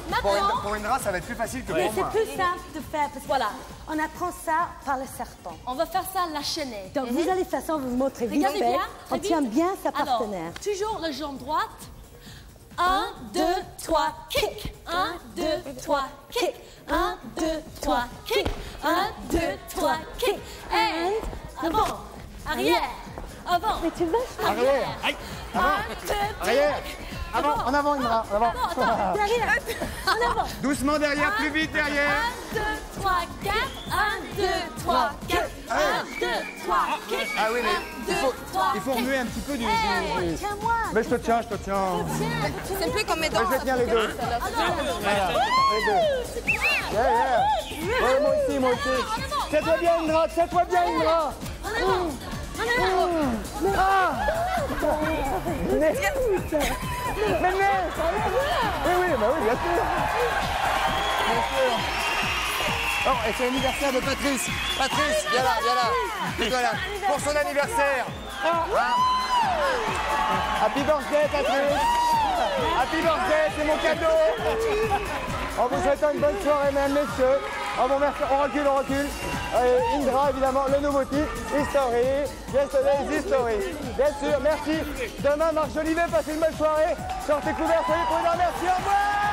Pour une race, ça va être plus facile que Mais pour c'est moi. plus simple de faire, parce que voilà, on apprend ça par le serpent. on va faire ça la chaînée. Donc vous allez faire ça, on va vous montrer vite Regardez fait. bien, On très tient vite. bien sa Alors, partenaire. toujours le jambe droite. 1, 2, 3, kick. 1, 2, 3, kick. 1, 2, 3, kick. 1, 2, 3, kick. And avant, arrière, avant, Mais tu vas Arrière. 1, 2, Arrière. Avant, en avant, Indra. En avant. attends, derrière. En avant. Doucement derrière, plus vite derrière. 1, 2, 3, 4. 1, 2, 3, 4. 1, 2, 3, kick. Ah oui, mais 1, 2, 3, il faut remuer un petit peu du... Tiens-moi. Mais je te tiens, je te tiens. C'est un peu comme mes Je danses. vais tenir les deux. Voilà, les deux. Yeah, yeah. Ouais, moi aussi, moi aussi. Tiens-toi bien, Indra, tiens-toi bien, Indra. Ah. Mais... Oui, bah oui, bien sûr. Bien sûr. Oh, et c'est l'anniversaire de Patrice. Patrice, viens là, viens là. Viens là. Pour son anniversaire. Ah. Happy birthday, Patrice. Happy birthday, c'est mon cadeau. En vous souhaitant une bonne soirée, mesdames, messieurs. Oh bon, merci. On recule. Indra, évidemment, le nouveau titre, History. Yesterday's History. Bien sûr, merci. Demain, Marc Jolivet, passez une bonne soirée. Sortez couverts, soyez prudents. Merci, au revoir.